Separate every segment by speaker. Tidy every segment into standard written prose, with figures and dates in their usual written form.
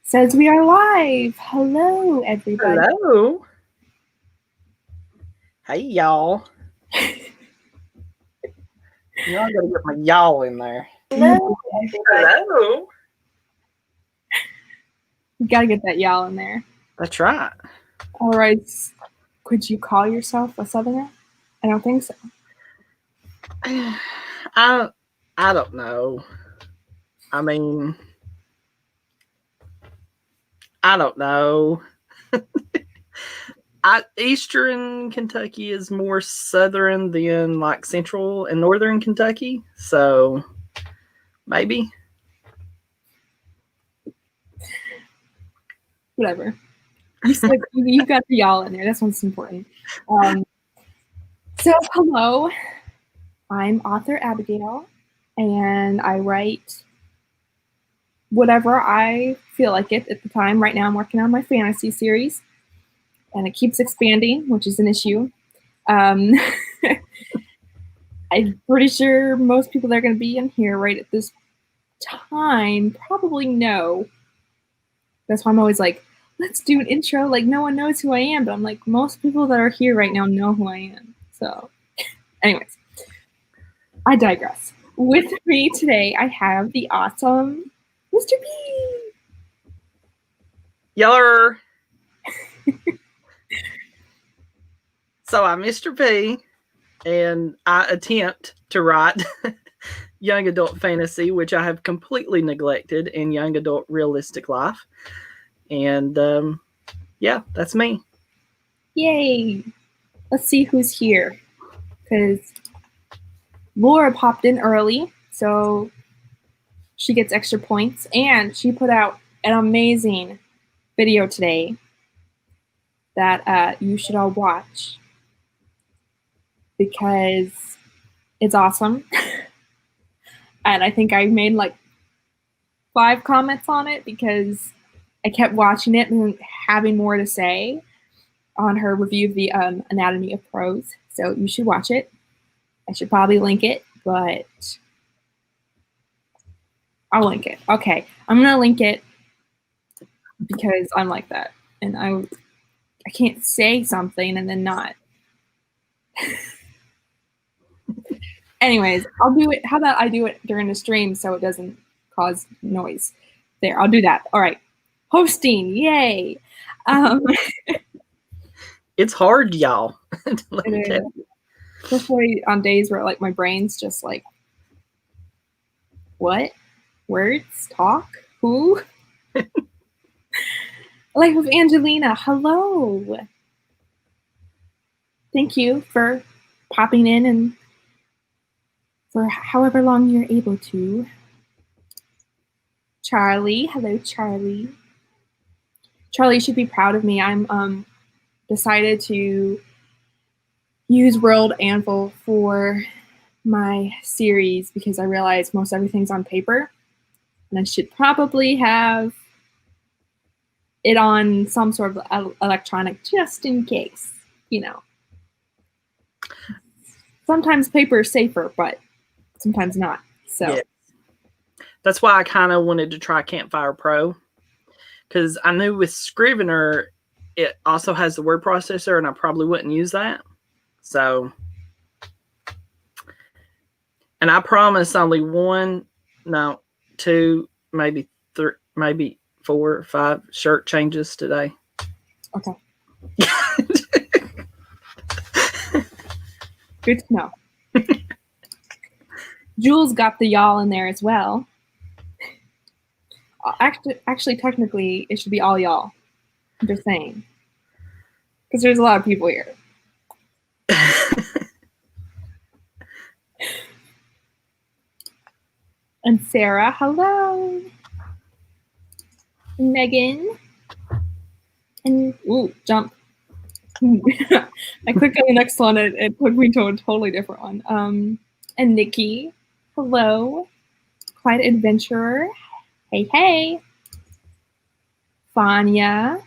Speaker 1: Says we are live. Hello, everybody.
Speaker 2: Hello. Hey, y'all. You know I gotta get my y'all in there.
Speaker 1: Hello.
Speaker 2: Hello.
Speaker 1: You gotta get that y'all in there.
Speaker 2: That's right.
Speaker 1: All right. Could you call yourself a Southerner? I don't think so.
Speaker 2: I don't know. I mean, I don't know. Eastern Kentucky is more southern than like central and northern Kentucky, so maybe.
Speaker 1: Whatever. You said you got the y'all in there. That's what's important. So hello, I'm author Abigail, and I write whatever I feel like it at the time. Right now, I'm working on my fantasy series, and it keeps expanding, which is an issue. I'm pretty sure most people that are going to be in here right at this time probably know. That's why I'm always like, let's do an intro. Like, no one knows who I am, but I'm like, most people that are here right now know who I am. So, anyways, I digress. With me today, I have the awesome Mr. P.
Speaker 2: Yeller. So I'm Mr. P, and I attempt to write young adult fantasy, which I have completely neglected in young adult realistic life. And yeah, that's me.
Speaker 1: Yay. Let's see who's here. Because Laura popped in early, so she gets extra points. And she put out an amazing video today that you should all watch because it's awesome. And I think I made like 5 comments on it because I kept watching it and having more to say on her review of the Anatomy of Prose. So you should watch it. I should probably link it, but I'll link it. Okay, I'm gonna link it because I'm like that, and I can't say something and then not. Anyways, I'll do it. How about I do it during the stream so it doesn't cause noise? There, I'll do that. All right. Hosting, yay.
Speaker 2: It's hard, y'all.
Speaker 1: Especially on days where like my brain's just like, what? Words? Talk? Who? Life of Angelina, hello. Thank you for popping in and for however long you're able to. Charlie, hello, Charlie. Charlie should be proud of me. I'm decided to use World Anvil for my series because I realize most everything's on paper, and I should probably have it on some sort of electronic just in case, you know. Sometimes paper is safer, but sometimes not. So
Speaker 2: yeah. That's why I kind of wanted to try Campfire Pro, because I knew with Scrivener it also has the word processor, and I probably wouldn't use that. So, and I promise only 2, maybe 3, maybe 4 or 5 shirt changes today.
Speaker 1: Okay. Good to know. Jules got the y'all in there as well. Actually, technically, it should be all y'all. I'm just saying. Because there's a lot of people here. And Sarah, hello. Megan. And, ooh, jump. I clicked on the next one, it put me to a totally different one. And Nikki, hello. Quiet Adventurer, hey, hey. Fanya,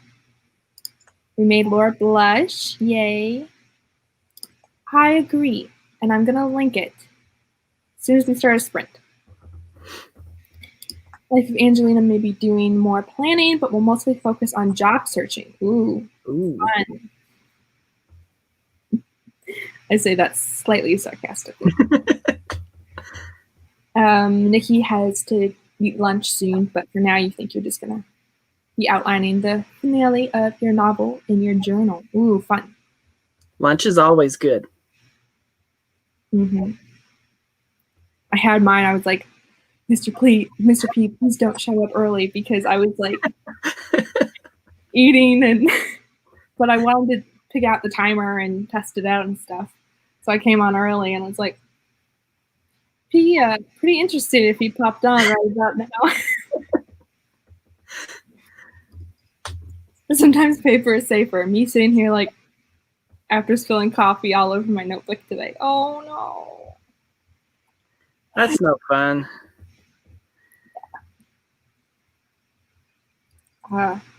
Speaker 1: we made Laura blush, yay. I agree, and I'm gonna link it as soon as we start a sprint. Life of Angelina may be doing more planning, but will mostly focus on job searching. Ooh, fun. I say that slightly sarcastically. Nikki has to eat lunch soon, but for now you think you're just going to be outlining the finale of your novel in your journal. Ooh, fun.
Speaker 2: Lunch is always good.
Speaker 1: Mm-hmm. I had mine. I was like, Mr. P, please don't show up early, because I was like eating, but I wanted to pick out the timer and test it out and stuff. So I came on early and I was like, P, pretty interested if he popped on right about now. Sometimes paper is safer. Me sitting here like after spilling coffee all over my notebook today. Oh no.
Speaker 2: That's no fun.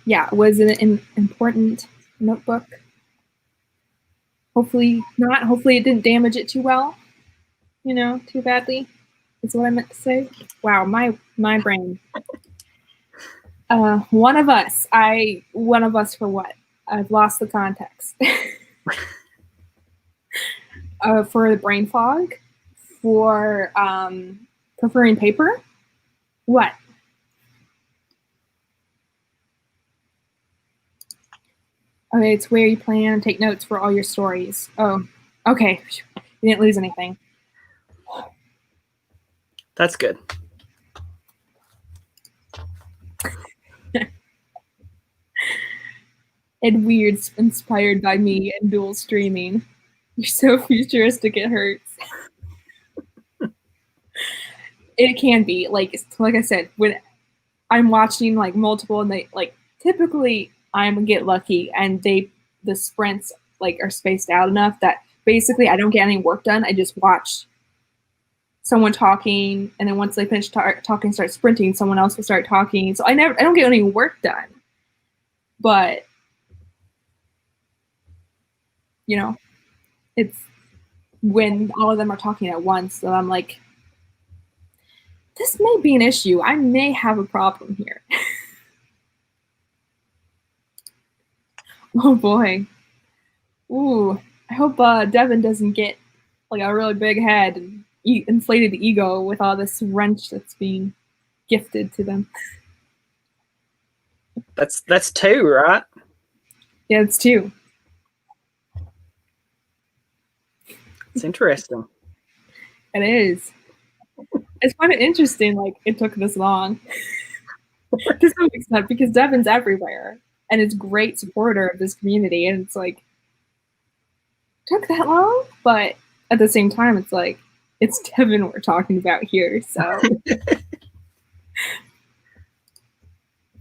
Speaker 1: Yeah, was it an important notebook? Hopefully not. Hopefully it didn't damage it too well. Too badly. Is what I meant to say. Wow, my brain. One of us for what? I've lost the context. For the brain fog, for preferring paper. What? Okay, it's where you plan and take notes for all your stories. Oh, okay. You didn't lose anything.
Speaker 2: That's good.
Speaker 1: Ed Weird's inspired by me and dual streaming. You're so futuristic, it hurts. It can be. Like I said, when I'm watching like multiple and they like typically I'm get lucky and the sprints like are spaced out enough that basically I don't get any work done. I just watch someone talking, and then once they finish talking, start sprinting, someone else will start talking. So I don't get any work done. But it's when all of them are talking at once that I'm like, this may be an issue. I may have a problem here. Oh boy. Ooh, I hope Devin doesn't get like a really big head and inflated ego with all this wrench that's being gifted to them.
Speaker 2: That's 2, right?
Speaker 1: Yeah, it's 2.
Speaker 2: It's interesting.
Speaker 1: It is. It's kind of interesting, like, it took this long. To some extent, because Devin's everywhere and is a great supporter of this community, and it's like, took that long? But at the same time, it's like, it's Devin we're talking about here, so.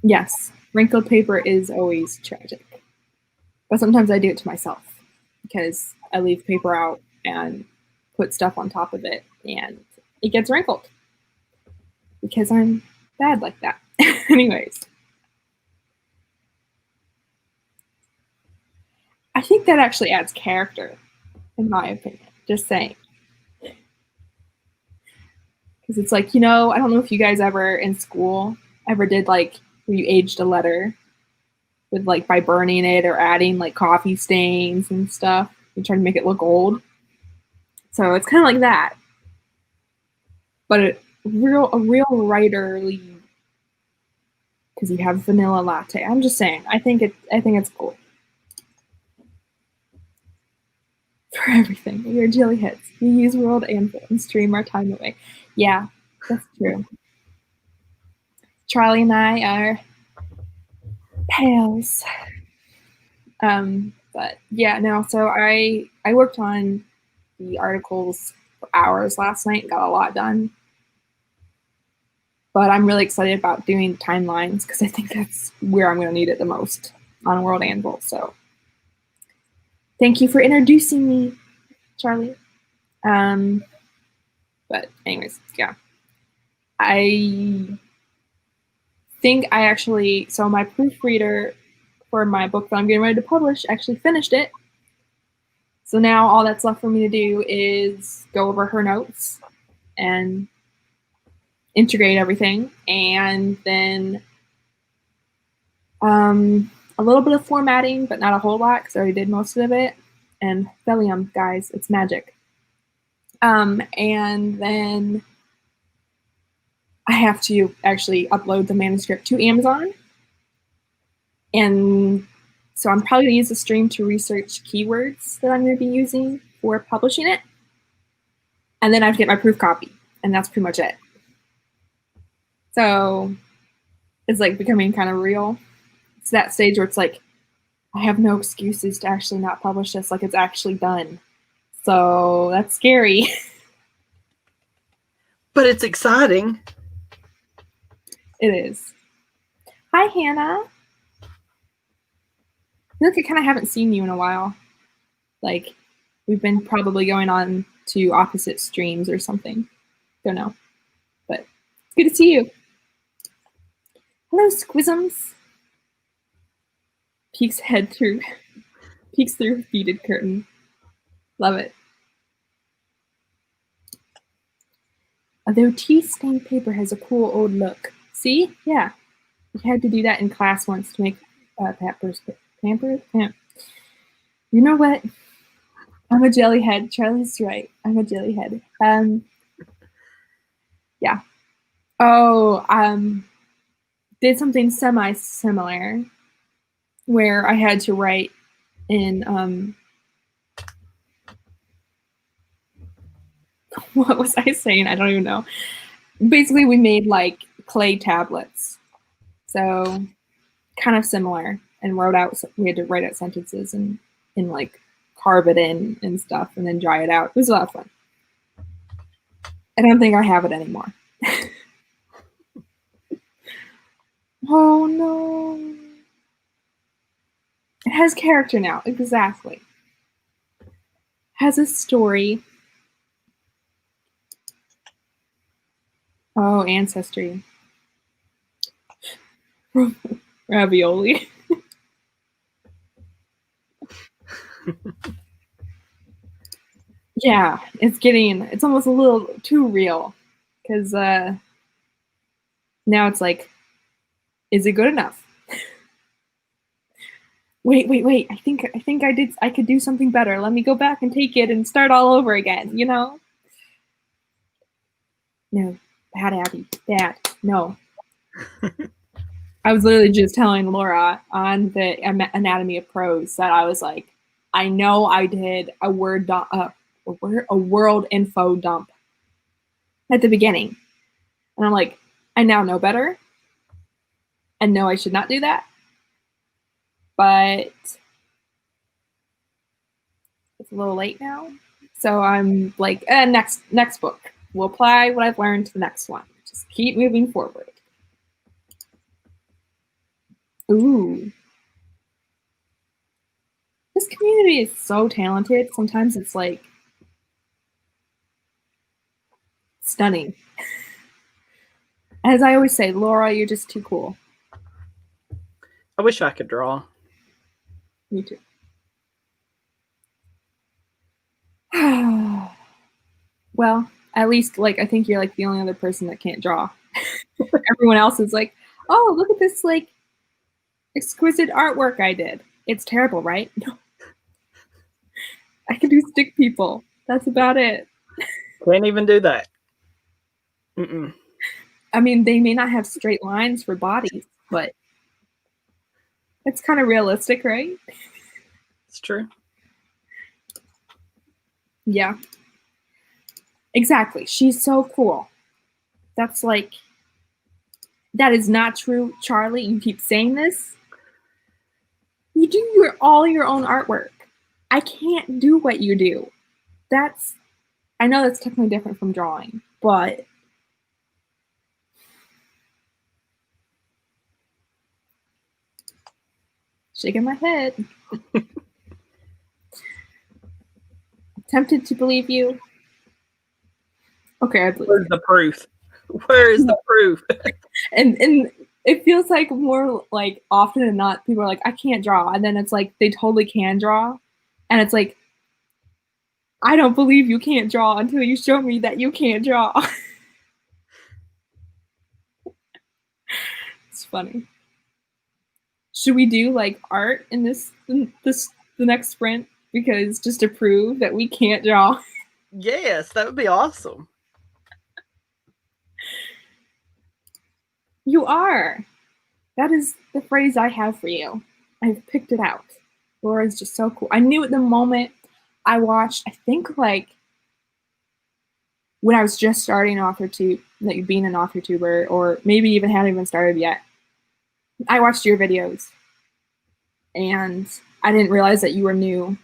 Speaker 1: Yes, wrinkled paper is always tragic. But sometimes I do it to myself, because I leave paper out and put stuff on top of it, and it gets wrinkled. Because I'm bad like that. Anyways. I think that actually adds character, in my opinion. Just saying. Because it's like, I don't know if you guys ever in school ever did like where you aged a letter with like by burning it or adding like coffee stains and stuff and trying to make it look old. So it's kind of like that. But a real writerly, because you have vanilla latte. I'm just saying. I think it's cool. For everything. We are jelly heads. We use World Anvil and stream our time away. Yeah, that's true. Charlie and I are pals. But yeah, no, so I worked on the articles for hours last night and got a lot done. But I'm really excited about doing timelines because I think that's where I'm going to need it the most on World Anvil. So thank you for introducing me, Charlie. But anyways, yeah. I think I actually, so my proofreader for my book that I'm getting ready to publish actually finished it. So now all that's left for me to do is go over her notes and integrate everything, and then a little bit of formatting, but not a whole lot because I already did most of it. And Velium, guys, it's magic. And then I have to actually upload the manuscript to Amazon. And so I'm probably going to use the stream to research keywords that I'm going to be using for publishing it. And then I have to get my proof copy, and that's pretty much it. So it's like becoming kind of real. It's that stage where it's like, I have no excuses to actually not publish this, like it's actually done. So that's scary.
Speaker 2: But it's exciting.
Speaker 1: It is. Hi, Hannah. I feel like I kind of haven't seen you in a while. Like, we've been probably going on to opposite streams or something. Don't know. But it's good to see you. Hello, Squisms. Peeks through beaded curtain. Love it. Although tea-stained paper has a cool old look. See? Yeah. We had to do that in class once to make Pampers. You know what? I'm a jellyhead. Charlie's right. I'm a jellyhead. Yeah. Oh, did something semi-similar where I had to write in what was I saying? I don't even know. Basically, we made like clay tablets. So kind of similar, and we had to write out sentences and like carve it in and stuff and then dry it out. It was a lot of fun. I don't think I have it anymore. Oh no. It has character now, exactly. Has a story. Oh, ancestry. Ravioli. Yeah, it's almost a little too real because now it's like, is it good enough? Wait. I think I could do something better. Let me go back and take it and start all over again, you know? No, bad Abby, bad, no. I was literally just telling Laura on the Anatomy of Prose that I was like, I know I did a world info dump at the beginning. And I'm like, I now know better. And no, I should not do that. But it's a little late now. So I'm like, next book. We'll apply what I've learned to the next one. Just keep moving forward. Ooh. This community is so talented. Sometimes it's like stunning. As I always say, Laura, you're just too cool.
Speaker 2: I wish I could draw.
Speaker 1: Me too. Well, at least like I think you're like the only other person that can't draw. Everyone else is like, oh, look at this like exquisite artwork I did. It's terrible, right? No. I can do stick people. That's about it.
Speaker 2: Can't even do that. Mm-mm.
Speaker 1: I mean, they may not have straight lines for bodies, but it's kind of realistic, right?
Speaker 2: It's true.
Speaker 1: Yeah. Exactly. She's so cool. That's like, that is not true, Charlie. You keep saying this. You do all your own artwork. I can't do what you do. I know that's technically different from drawing, but shaking my head. Tempted to believe you. Okay, I believe.
Speaker 2: Where's the proof? Where is the proof?
Speaker 1: And it feels like more like often than not, people are like, I can't draw. And then it's like, they totally can draw. And it's like, I don't believe you can't draw until you show me that you can't draw. It's funny. Should we do like art in the next sprint? Because just to prove that we can't draw.
Speaker 2: Yes, that would be awesome.
Speaker 1: You are. That is the phrase I have for you. I've picked it out. Laura's just so cool. I knew at the moment I watched, I think like when I was just starting AuthorTube, like being an AuthorTuber, or maybe even hadn't even started yet. I watched your videos and I didn't realize that you were new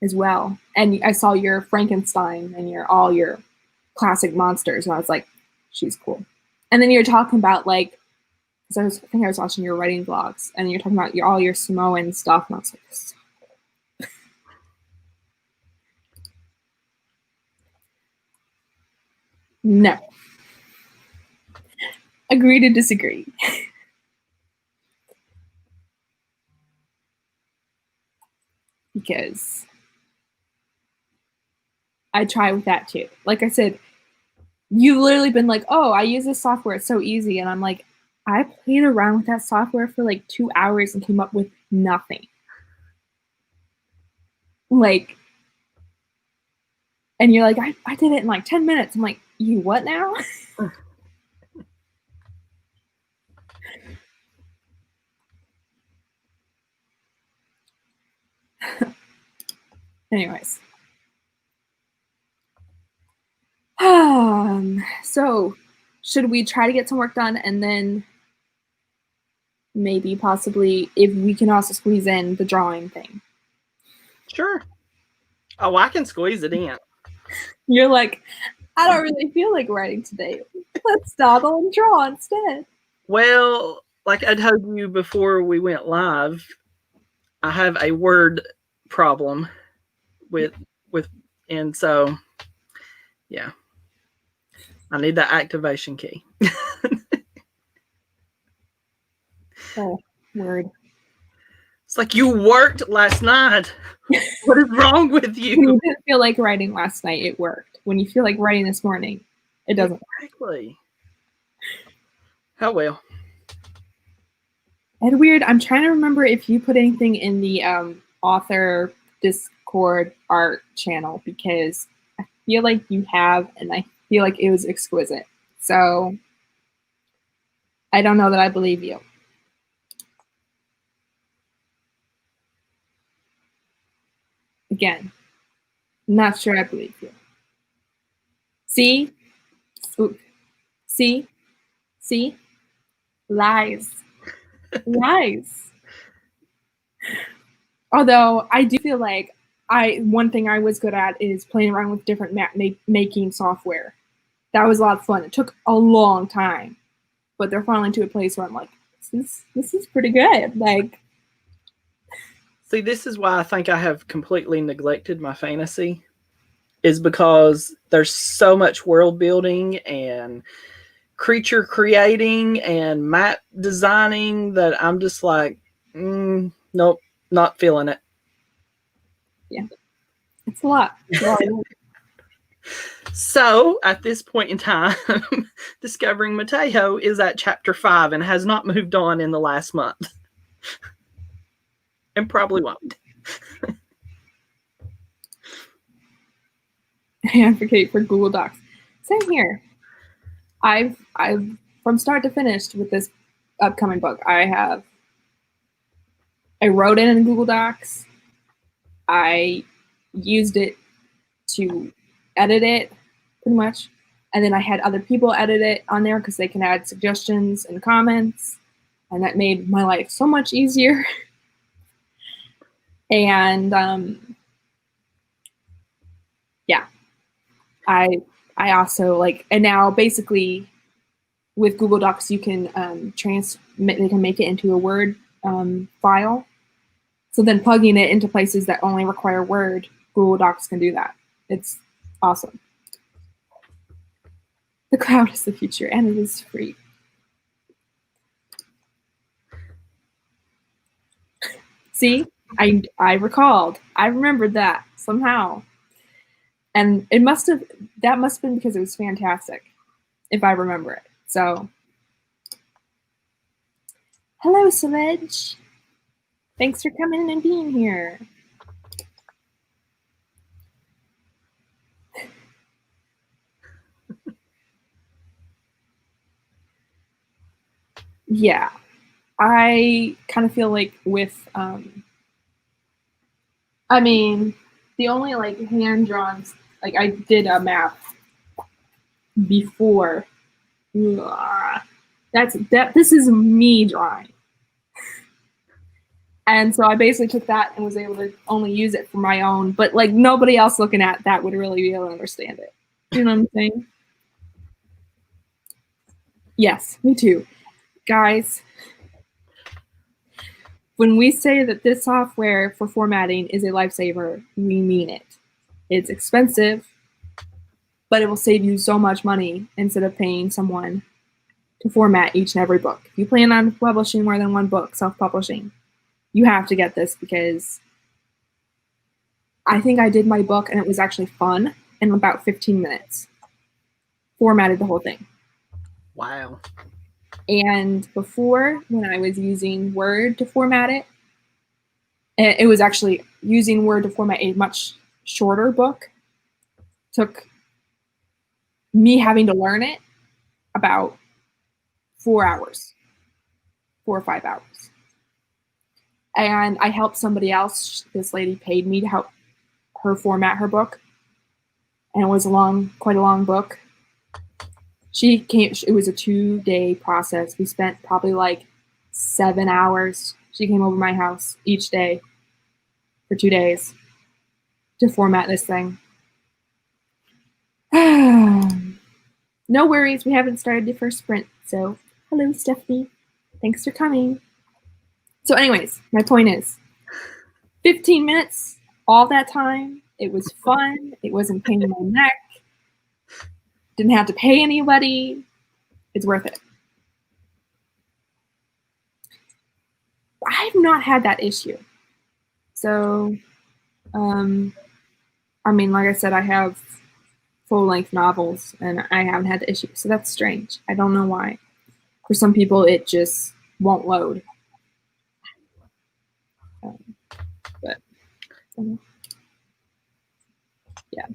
Speaker 1: as well. And I saw your Frankenstein and all your classic monsters, and I was like, she's cool. And then you're talking about like, because I think I was watching your writing vlogs, and you're talking about all your Samoan stuff, and I was like, this is so cool. No. Agree to disagree. Because I try with that too. Like I said, you've literally been like, oh, I use this software, it's so easy. And I'm like, I played around with that software for like 2 hours and came up with nothing. Like, and you're like, I did it in like 10 minutes. I'm like, you what now? Anyways. So should we try to get some work done and then maybe possibly if we can also squeeze in the drawing thing?
Speaker 2: Sure. Oh, I can squeeze it in.
Speaker 1: You're like, I don't really feel like writing today. Let's dawdle and draw instead.
Speaker 2: Well, like I told you before we went live, I have a word problem with, and so, yeah, I need that activation key.
Speaker 1: Oh, word.
Speaker 2: It's like you worked last night. What is wrong with you?
Speaker 1: When you didn't feel like writing last night, it worked. When you feel like writing this morning, it doesn't.
Speaker 2: Exactly. How well.
Speaker 1: Edward, I'm trying to remember if you put anything in the author Discord art channel, because I feel like you have, and I feel like it was exquisite. So I don't know that I believe you. Again, not sure I believe you. See? Ooh. See? See? Lies. Lies. Although I do feel like one thing I was good at is playing around with different map making software. That was a lot of fun. It took a long time, but they're finally to a place where I'm like, this is pretty good. Like,
Speaker 2: see, this is why I think I have completely neglected my fantasy, is because there's so much world building and creature creating and map designing that I'm just like, nope, not feeling it.
Speaker 1: Yeah, it's a lot.
Speaker 2: So at this point in time, Discovering Mateo is at chapter 5 and has not moved on in the last month. And probably won't.
Speaker 1: I advocate for Google Docs. Same here. I've from start to finish with this upcoming book, I wrote it in Google Docs. I used it to edit it pretty much. And then I had other people edit it on there because they can add suggestions and comments. And that made my life so much easier. And yeah, I also like, and now basically with Google Docs, you can they can make it into a Word file. So then plugging it into places that only require Word, Google Docs can do that. It's awesome. The cloud is the future, and it is free. See, I recalled. I remembered that somehow. And that must have been because it was fantastic, if I remember it. So Hello, Savage. Thanks for coming and being here. Yeah, I kind of feel like with, I mean, the only like hand-drawn, like I did a map before. This is me drawing. And so I basically took that and was able to only use it for my own, but like nobody else looking at that would really be able to understand it. You know what I'm saying? Yes, me too. Guys, when we say that this software for formatting is a lifesaver, we mean it. It's expensive, but it will save you so much money instead of paying someone to format each and every book. If you plan on publishing more than one book, self-publishing, you have to get this because I think I did my book and it was actually fun in about 15 minutes. Formatted the whole thing.
Speaker 2: Wow.
Speaker 1: And before, when I was using Word to format it, it was actually using Word to format a much shorter book. Took me having to learn it about 4 hours, 4 or 5 hours. And I helped somebody else. This lady paid me to help her format her book. And it was quite a long book. It was a 2-day process. We spent probably like 7 hours. She came over my house each day for 2 days to format this thing. No worries, we haven't started the first sprint. So, hello, Stephanie. Thanks for coming. So anyways, my point is 15 minutes, all that time. It was fun. It wasn't pain in my neck. Didn't have to pay anybody. It's worth it. I've not had that issue. So, I mean, like I said, I have full-length novels, and I haven't had the issue. So that's strange. I don't know why. For some people, it just won't load. But, yeah.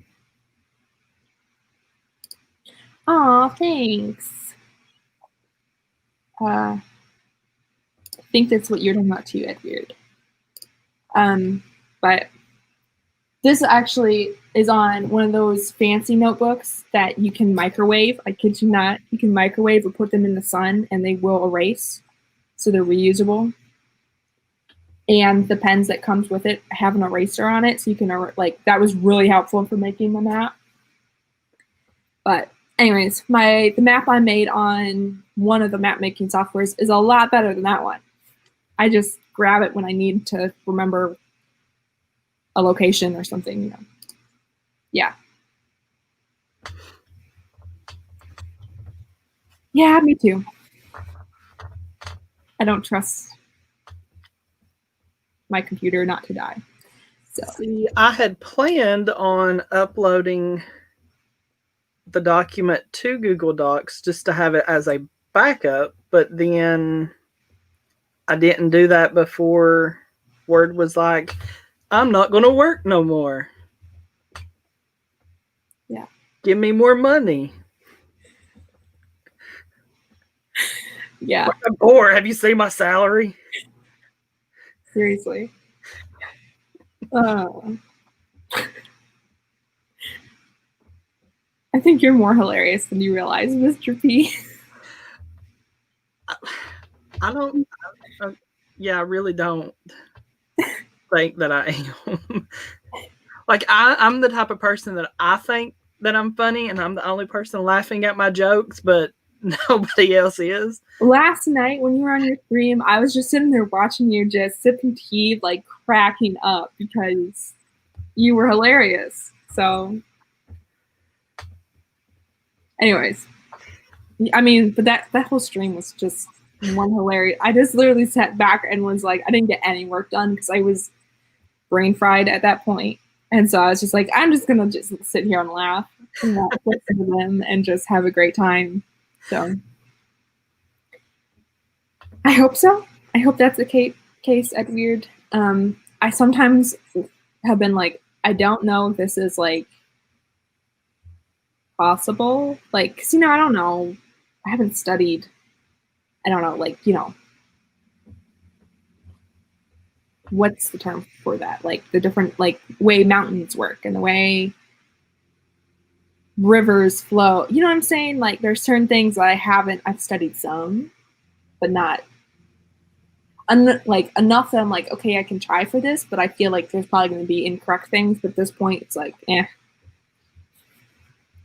Speaker 1: Aw, thanks. I think that's what you're talking about too, Edward. But this actually is on one of those fancy notebooks that you can microwave. I kid you not. You can microwave or put them in the sun and they will erase. So they're reusable. And the pens that comes with it have an eraser on it. So you can, that was really helpful for making the map. But anyways, the map I made on one of the map making softwares is a lot better than that one. I just grab it when I need to remember a location or something, you know. Yeah. Yeah, me too. I don't trust my computer not to die. So.
Speaker 2: See, I had planned on uploading the document to Google Docs just to have it as a backup, but then I didn't do that before Word was like, I'm not going to work no more.
Speaker 1: Yeah.
Speaker 2: Give me more money.
Speaker 1: Yeah.
Speaker 2: Or have you seen my salary?
Speaker 1: Seriously. I think you're more hilarious than you realize, Mr. P.
Speaker 2: I really don't think that I am. Like, I'm the type of person that I think that I'm funny and I'm the only person laughing at my jokes, but nobody else is.
Speaker 1: Last night when you were on your stream, I was just sitting there watching you just sipping tea, like cracking up because you were hilarious. So anyways, I mean, but that whole stream was just one hilarious. I just literally sat back and was like, I didn't get any work done because I was brain fried at that point. And so I was just like, I'm just going to just sit here and laugh and listen to them and just have a great time. So I hope so. I hope that's the case, Edward. I sometimes have been like, I don't know if this is like possible. Like, 'cause, I don't know. I haven't studied. I don't know, like, what's the term for that? Like the different like way mountains work and the way rivers flow. You know what I'm saying? Like there's certain things that I've studied some, but not like enough that I'm like, okay, I can try for this, but I feel like there's probably going to be incorrect things. But at this point, it's like,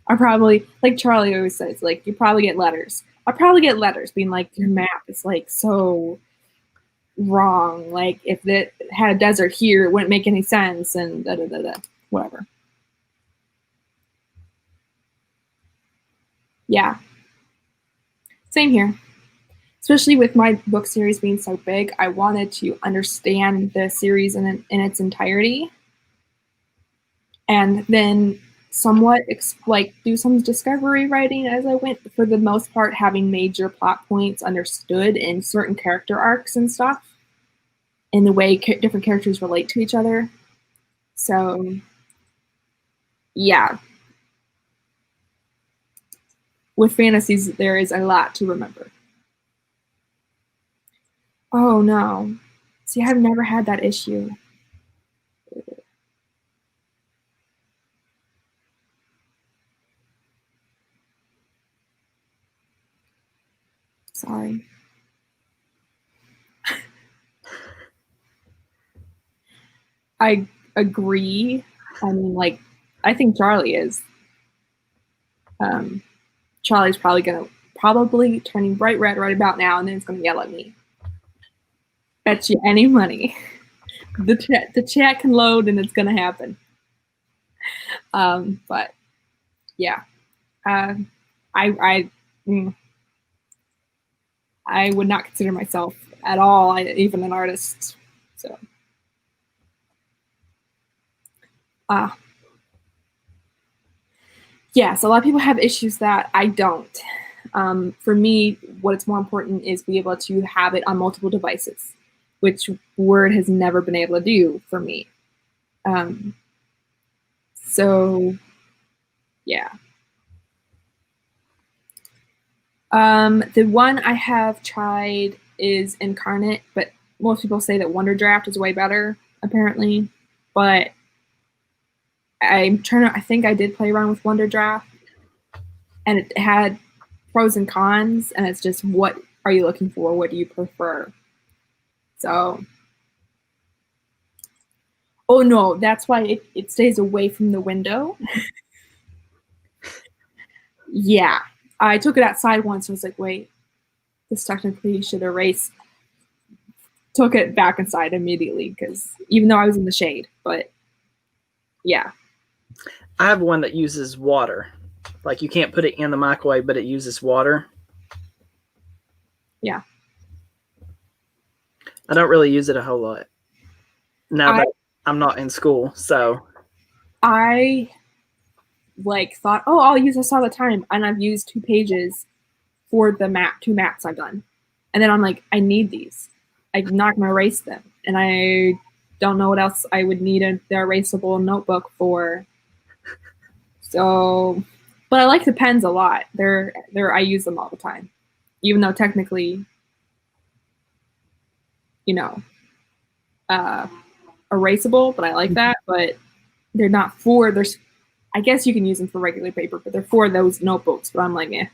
Speaker 1: I probably, like Charlie always says, like, you probably get letters. I probably get letters being like, your map is like so wrong. Like, if it had a desert here, it wouldn't make any sense, and da da da da. Whatever. Yeah. Same here. Especially with my book series being so big, I wanted to understand the series in its entirety, and then somewhat like do some discovery writing as I went. For the most part, having major plot points understood in certain character arcs and stuff, and the way different characters relate to each other. So, yeah. With fantasies, there is a lot to remember. Oh no. See, I've never had that issue. Sorry. I agree. I mean, like, I think Charlie is. Charlie's probably turning bright red right about now, and then it's gonna yell at me. Bet you any money. The chat can load, and it's gonna happen. But yeah, I I I would not consider myself at all even an artist. So yes, a lot of people have issues that I don't. For me, what's more important is be able to have it on multiple devices, which Word has never been able to do for me. So, yeah. The one I have tried is Incarnate, but most people say that Wonderdraft is way better, apparently. But I think I did play around with Wonderdraft, and it had pros and cons, and it's just what are you looking for? What do you prefer? So, oh no, that's why it stays away from the window. Yeah, I took it outside once and was like, wait, this technically should erase. Took it back inside immediately because even though I was in the shade, but yeah.
Speaker 2: I have one that uses water. Like you can't put it in the microwave, but it uses water.
Speaker 1: Yeah.
Speaker 2: I don't really use it a whole lot now that I'm not in school. So
Speaker 1: I thought, oh, I'll use this all the time. And I've used 2 pages for the two maps I've done. And then I'm like, I need these. I'm not going to erase them. And I don't know what else I would need the erasable notebook for. So, but I like the pens a lot. I use them all the time, even though technically, erasable, but I like that. But they're not I guess you can use them for regular paper, but they're for those notebooks. But I'm like, eh.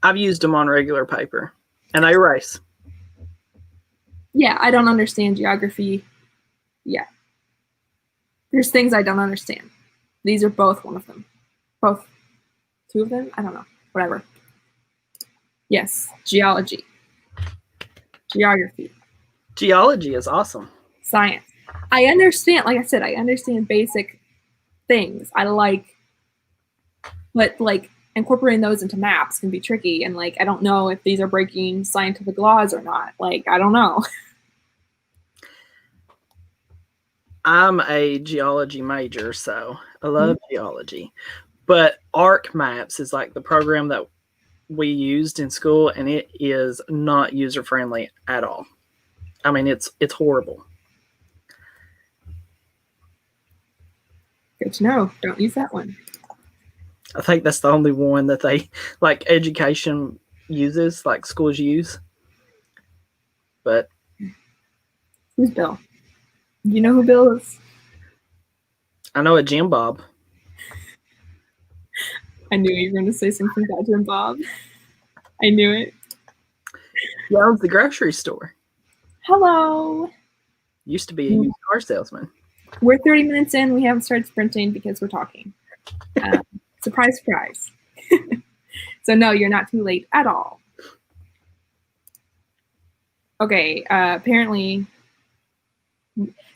Speaker 2: I've used them on regular paper, and they erase.
Speaker 1: Yeah, I don't understand geography. Yeah. There's things I don't understand. These are both one of them. Both. 2 of them? I don't know. Whatever. Yes. Geology. Geography.
Speaker 2: Geology is awesome.
Speaker 1: Science. I understand, like I said, I understand basic things. But like incorporating those into maps can be tricky. And like, I don't know if these are breaking scientific laws or not. Like, I don't know.
Speaker 2: I'm a geology major, so I love geology. But ArcMaps is like the program that we used in school, and it is not user-friendly at all. I mean, it's horrible.
Speaker 1: Good to know. Don't use that one.
Speaker 2: I think that's the only one that they like education uses, like schools use. But
Speaker 1: who's Bill? You know who Bill is?
Speaker 2: I know a Jim Bob.
Speaker 1: I knew you were going to say something about Jim Bob. I knew it.
Speaker 2: He owns the grocery store.
Speaker 1: Hello.
Speaker 2: Used to be a used car salesman.
Speaker 1: We're 30 minutes in. We haven't started sprinting because we're talking. Surprise, surprise. So no, you're not too late at all. Okay, apparently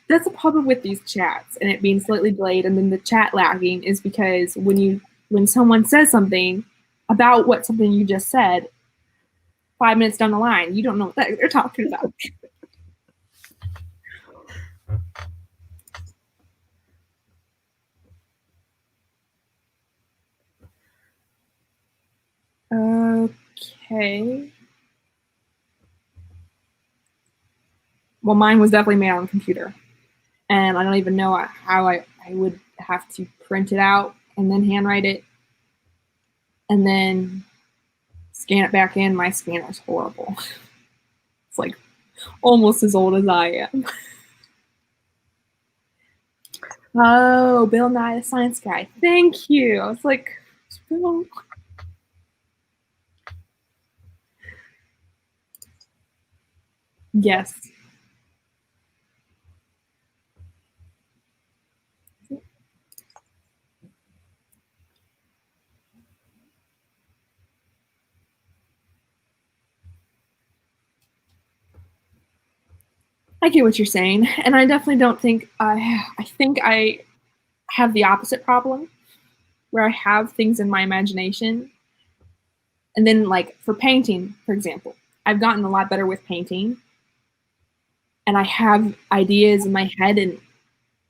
Speaker 1: that's a problem with these chats and it being slightly delayed and then the chat lagging is because when someone says something about what something you just said, 5 minutes down the line, you don't know what they're talking about. Okay. Well, mine was definitely made on the computer. And I don't even know how I would have to print it out and then handwrite it and then scan it back in. My scanner's horrible. It's like almost as old as I am. Oh, Bill Nye the Science Guy. Thank you. I was like, Bill. Yes. I get what you're saying, and I definitely don't think I think I have the opposite problem where I have things in my imagination. And then like for painting, for example, I've gotten a lot better with painting and I have ideas in my head and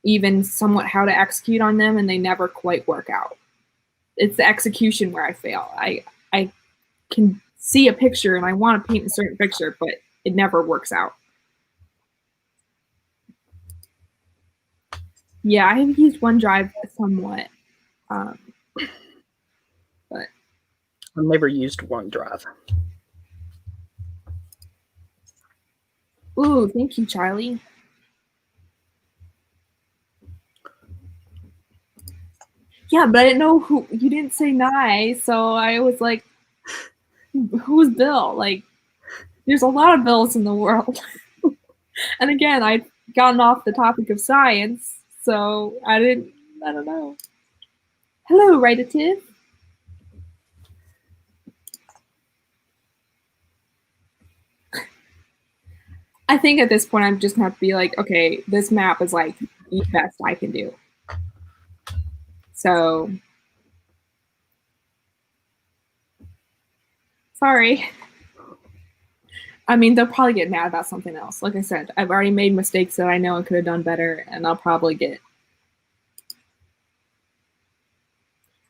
Speaker 1: even somewhat how to execute on them and they never quite work out. It's the execution where I fail. I can see a picture and I want to paint a certain picture, but it never works out. Yeah, I have used OneDrive somewhat, but
Speaker 2: I've never used OneDrive.
Speaker 1: ooh, thank you, Charlie. Yeah, but I didn't know who you didn't say Nye, so I was like, who's Bill? Like, there's a lot of Bills in the world. And again, I'd gotten off the topic of science, so I don't know. Hello, Writative. I think at this point I'm just gonna have to be like, okay, this map is like the best I can do. So sorry. I mean, they'll probably get mad about something else. Like I said, I've already made mistakes that I know I could have done better, and I'll probably get.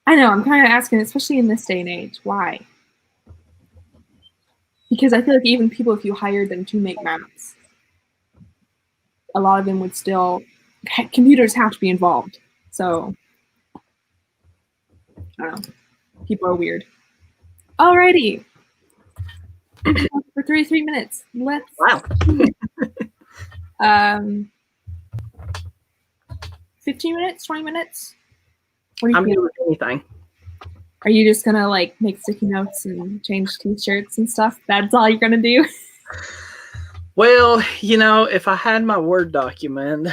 Speaker 1: I know, I'm kind of asking, especially in this day and age, why? Because I feel like even people, if you hired them to make maps, a lot of them would still, computers have to be involved. So, I don't know. People are weird. Alrighty. For 33 minutes. Let's.
Speaker 2: Wow.
Speaker 1: 15 minutes, 20 minutes?
Speaker 2: I'm good with anything.
Speaker 1: Are you just gonna like make sticky notes and change t-shirts and stuff? That's all you're gonna do?
Speaker 2: Well, you know, if I had my Word document,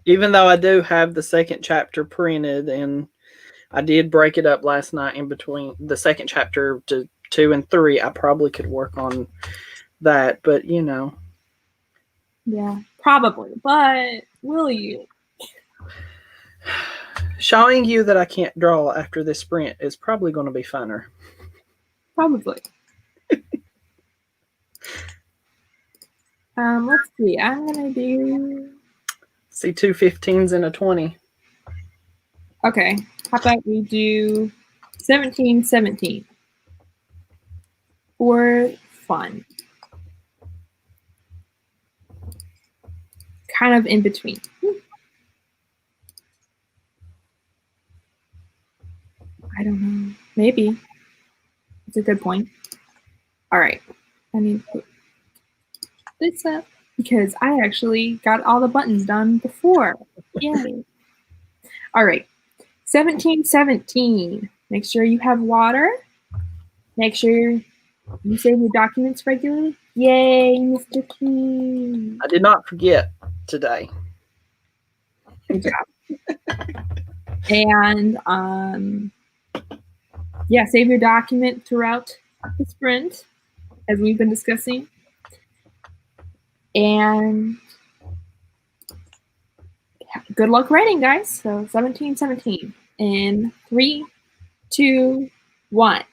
Speaker 2: even though I do have the second chapter printed and I did break it up last night in between the second chapter to 2 and 3, I probably could work on that, but you know.
Speaker 1: Yeah, probably. But will you?
Speaker 2: Showing you that I can't draw after this sprint is probably going to be funner.
Speaker 1: Probably. Let's see. I'm gonna do.
Speaker 2: See 2 15s and a 20.
Speaker 1: Okay. How about we do 17, 17? 4, fun. Kind of in between. I don't know. Maybe. It's a good point. All right. I need to put this up because I actually got all the buttons done before. Yay. All right. 1717. Make sure you have water. Make sure you save your documents regularly. Yay, Mr. King.
Speaker 2: I did not forget today.
Speaker 1: Good job. And yeah, save your document throughout the sprint, as we've been discussing. And good luck writing, guys. So 1717 in 3, 2, 1.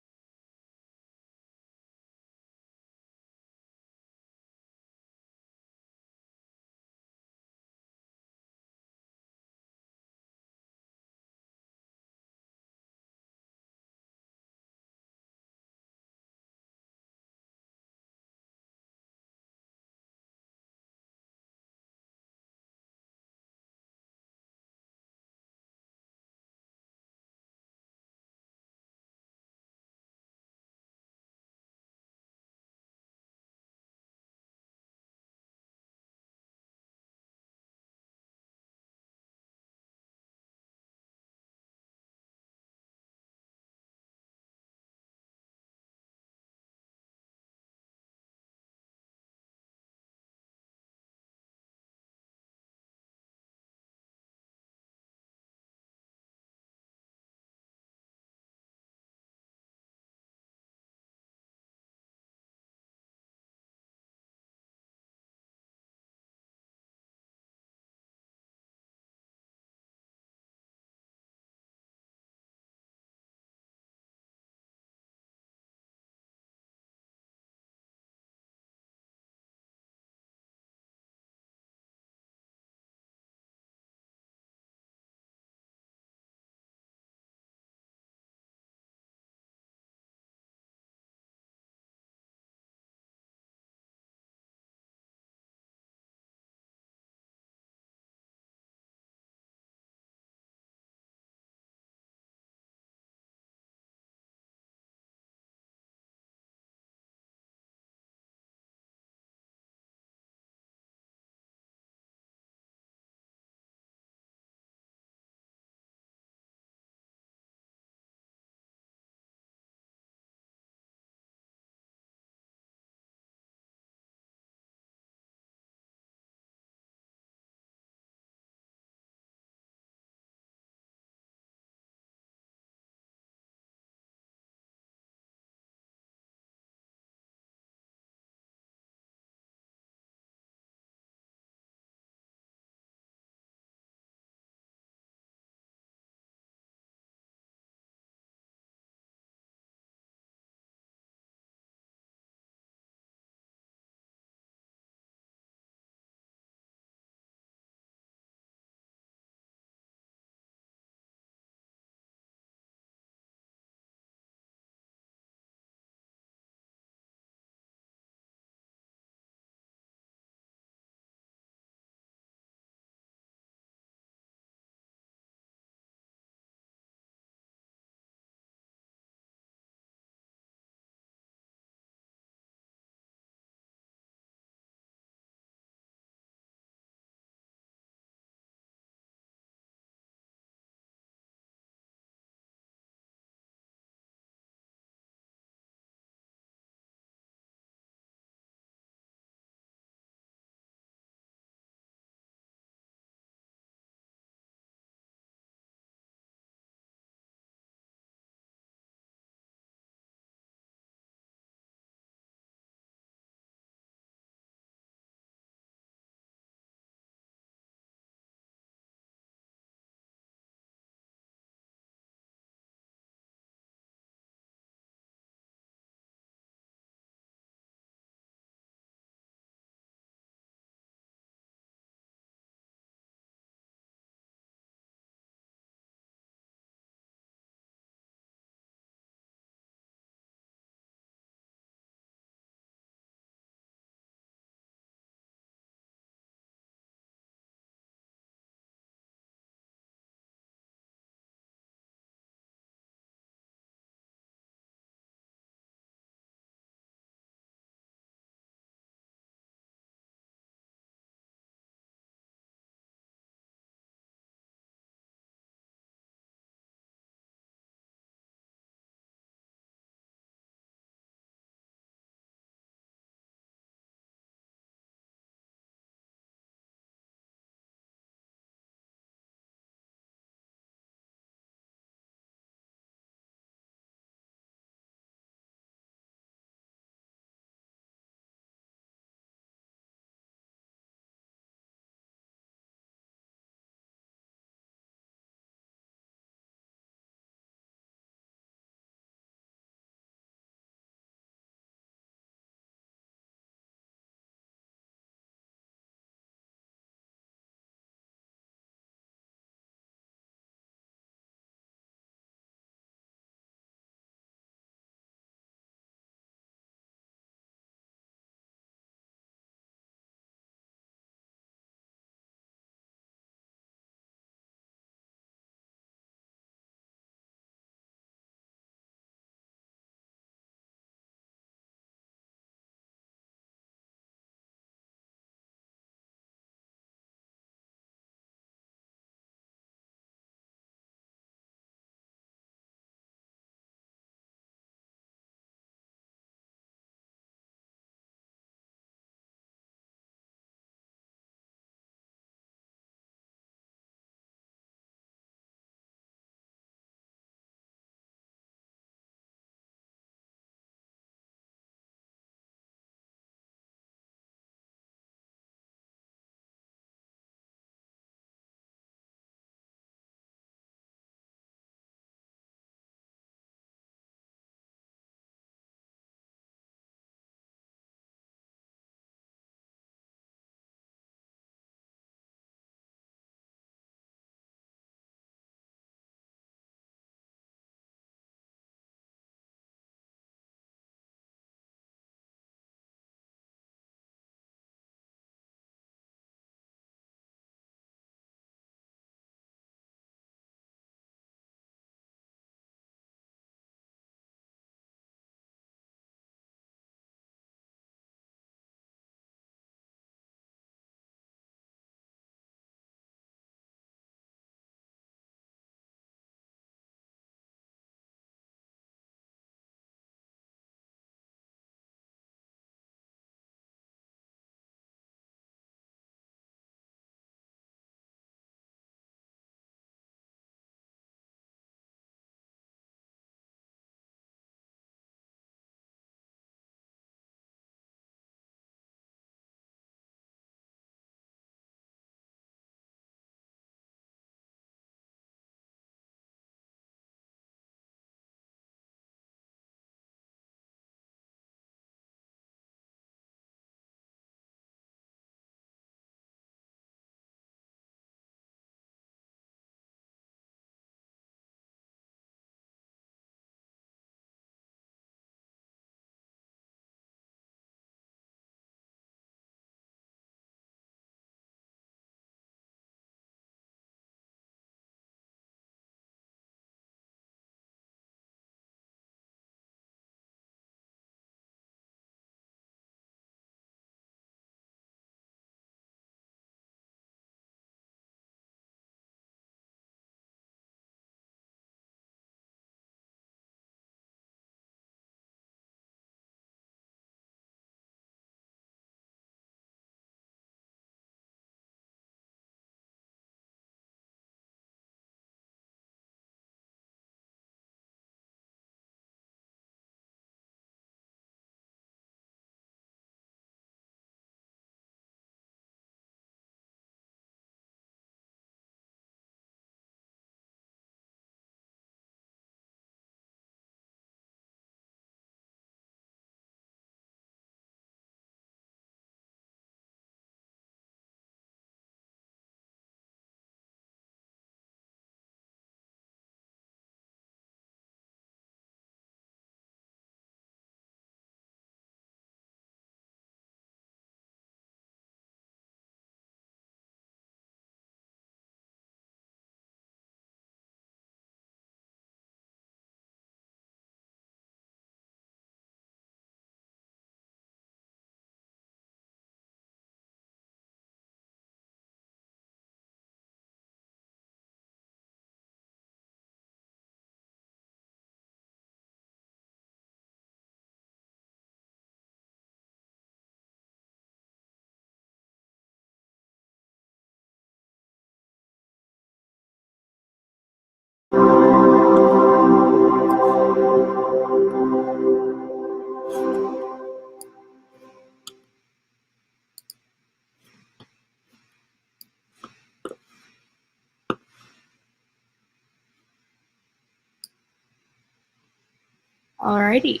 Speaker 1: Alrighty.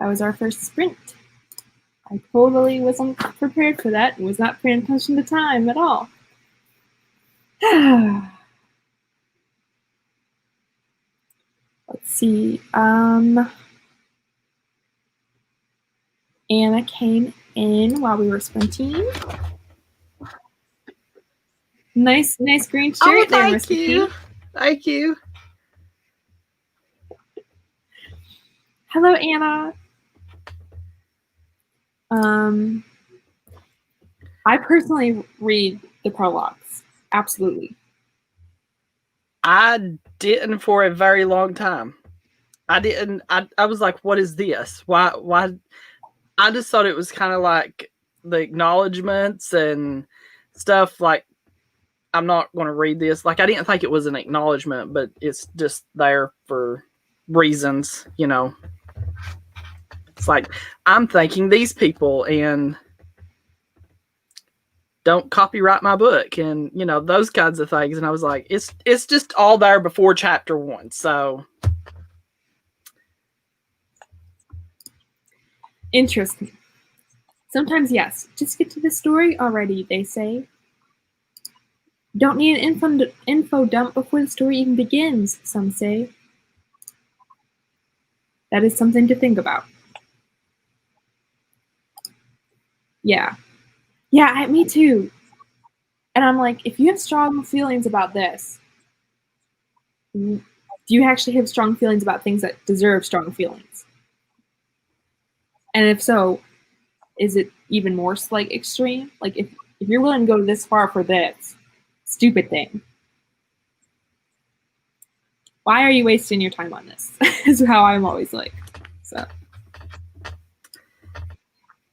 Speaker 1: That was our first sprint. I totally wasn't prepared for that and was not paying attention to time at all. Let's see. Anna came in while we were sprinting. Nice green shirt there, Mr. P.
Speaker 2: Thank you.
Speaker 1: Hello, Anna. I personally read the prologues. Absolutely.
Speaker 2: I didn't for a very long time. I didn't. I was like, what is this? Why? I just thought it was kind of like the acknowledgments and stuff. Like, I'm not going to read this. Like, I didn't think it was an acknowledgement, but it's just there for reasons, you know. It's like, I'm thanking these people and don't copyright my book and, you know, those kinds of things. And I was like, it's just all there before chapter 1. So
Speaker 1: interesting. Sometimes, yes. Just get to the story already, they say. Don't need an info dump before the story even begins, some say. That is something to think about. Yeah. Yeah, me too. And I'm like, if you have strong feelings about this, do you actually have strong feelings about things that deserve strong feelings? And if so, is it even more like extreme? Like if you're willing to go this far for this stupid thing, why are you wasting your time on this? Is how I'm always like. So,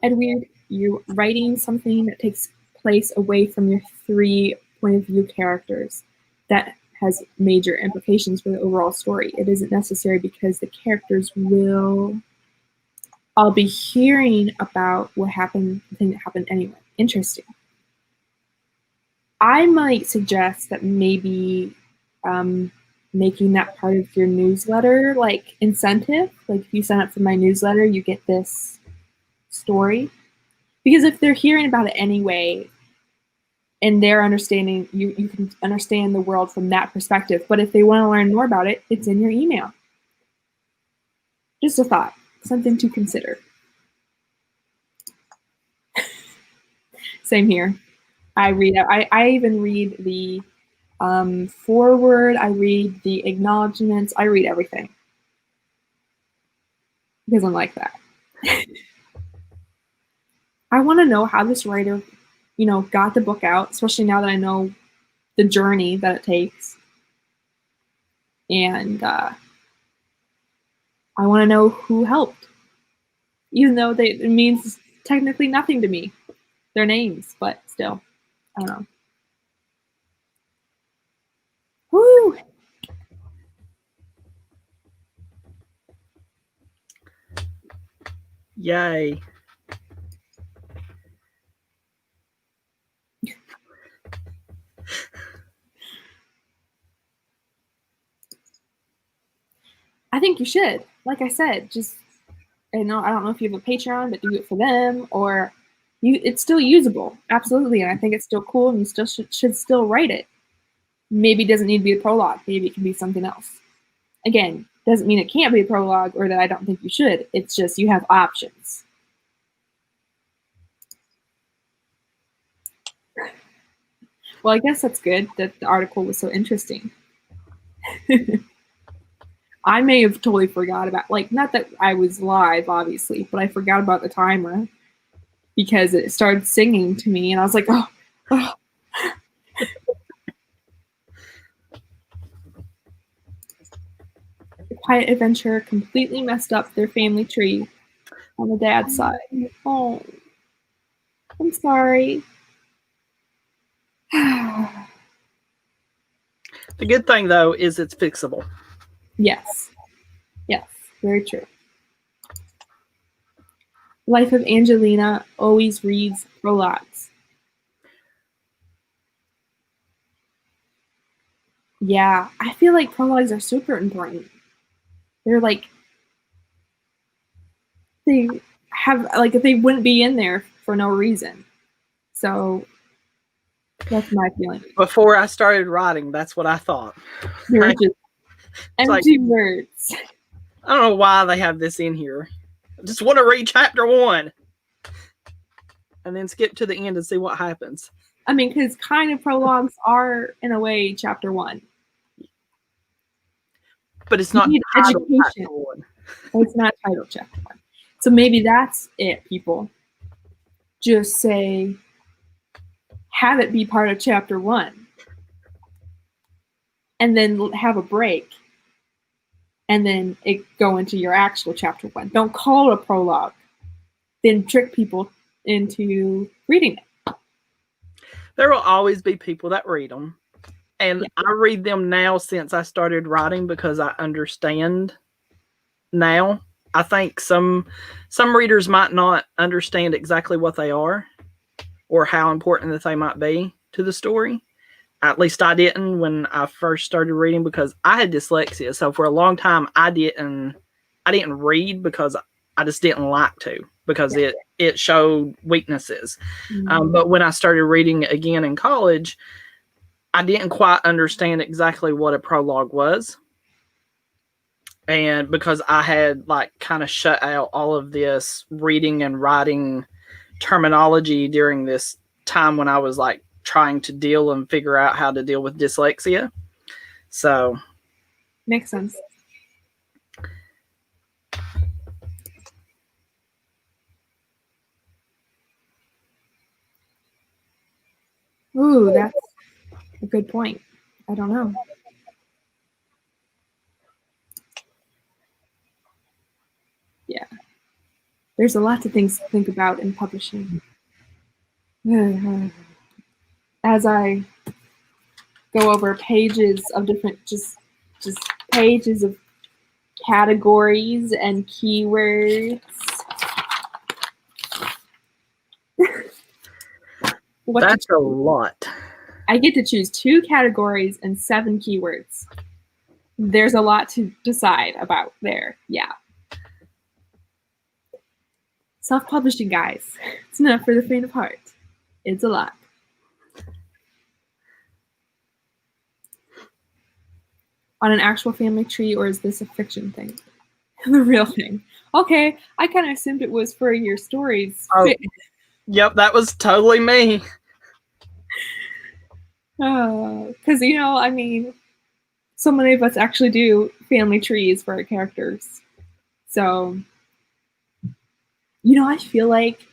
Speaker 1: Edward, you're writing something that takes place away from your 3 point of view characters that has major implications for the overall story. It isn't necessary because the characters will all be hearing about what happened, the thing that happened anyway. Interesting. I might suggest that maybe making that part of your newsletter, like incentive. Like if you sign up for my newsletter, you get this story. Because if they're hearing about it anyway, and they're understanding, you can understand the world from that perspective. But if they want to learn more about it, it's in your email. Just a thought, something to consider. Same here. I even read the foreword. I read the acknowledgments. I read everything because I'm like that. I want to know how this writer, you know, got the book out, especially now that I know the journey that it takes. And I want to know who helped, even though it means technically nothing to me, their names, but still, I don't know. Woo!
Speaker 2: Yay.
Speaker 1: I think you should. Like I said, just I don't know if you have a Patreon, but do it for them, or it's still usable, absolutely, and I think it's still cool, and you still should still write it. Maybe it doesn't need to be a prologue. Maybe it can be something else. Again, doesn't mean it can't be a prologue or that I don't think you should. It's just you have options. Well, I guess that's good that the article was so interesting. I may have totally forgot about, like, not that I was live, obviously, but I forgot about the timer because it started singing to me, and I was like, oh. The Quiet Adventure completely messed up their family tree on the dad's side. Oh, I'm sorry.
Speaker 2: The good thing, though, is it's fixable.
Speaker 1: Yes, very true. Life of Angelina always reads prologues. Yeah, I feel like prologues are super important. They're like, they have, like, they wouldn't be in there for no reason. So that's my feeling.
Speaker 2: Before I started writing, that's what I thought.
Speaker 1: They're just empty words.
Speaker 2: I don't know why they have this in here. I just want to read chapter 1 and then skip to the end and see what happens.
Speaker 1: I mean, because kind of prologues are, in a way, chapter 1.
Speaker 2: But it's not titled
Speaker 1: education.
Speaker 2: chapter 1.
Speaker 1: It's not titled chapter 1. So maybe that's it, people. Just say, have it be part of chapter 1. And then have a break. And then it go into your actual chapter 1. Don't call it a prologue. Then trick people into reading it.
Speaker 2: There will always be people that read them. And yeah. I read them now since I started writing because I understand now. I think some readers might not understand exactly what they are or how important that they might be to the story. At least I didn't when I first started reading because I had dyslexia. So for a long time, I didn't read because I just didn't like to because it showed weaknesses. Mm-hmm. But when I started reading again in college, I didn't quite understand exactly what a prologue was. And because I had like kind of shut out all of this reading and writing terminology during this time when I was like trying to deal and figure out how to deal with dyslexia. So
Speaker 1: makes sense. Ooh, that's a good point. I don't know. Yeah. There's a lot of things to think about in publishing. As I go over pages of different, just pages of categories and keywords.
Speaker 2: That's a lot.
Speaker 1: I get to choose 2 categories and 7 keywords. There's a lot to decide about there. Yeah. Self-publishing, guys. It's not for the faint of heart. It's a lot. On an actual family tree, or is this a fiction thing? The real thing. Okay, I kind of assumed it was for your stories.
Speaker 2: Oh, yep, that was totally me.
Speaker 1: Because, you know, I mean, so many of us actually do family trees for our characters. So, you know, I feel like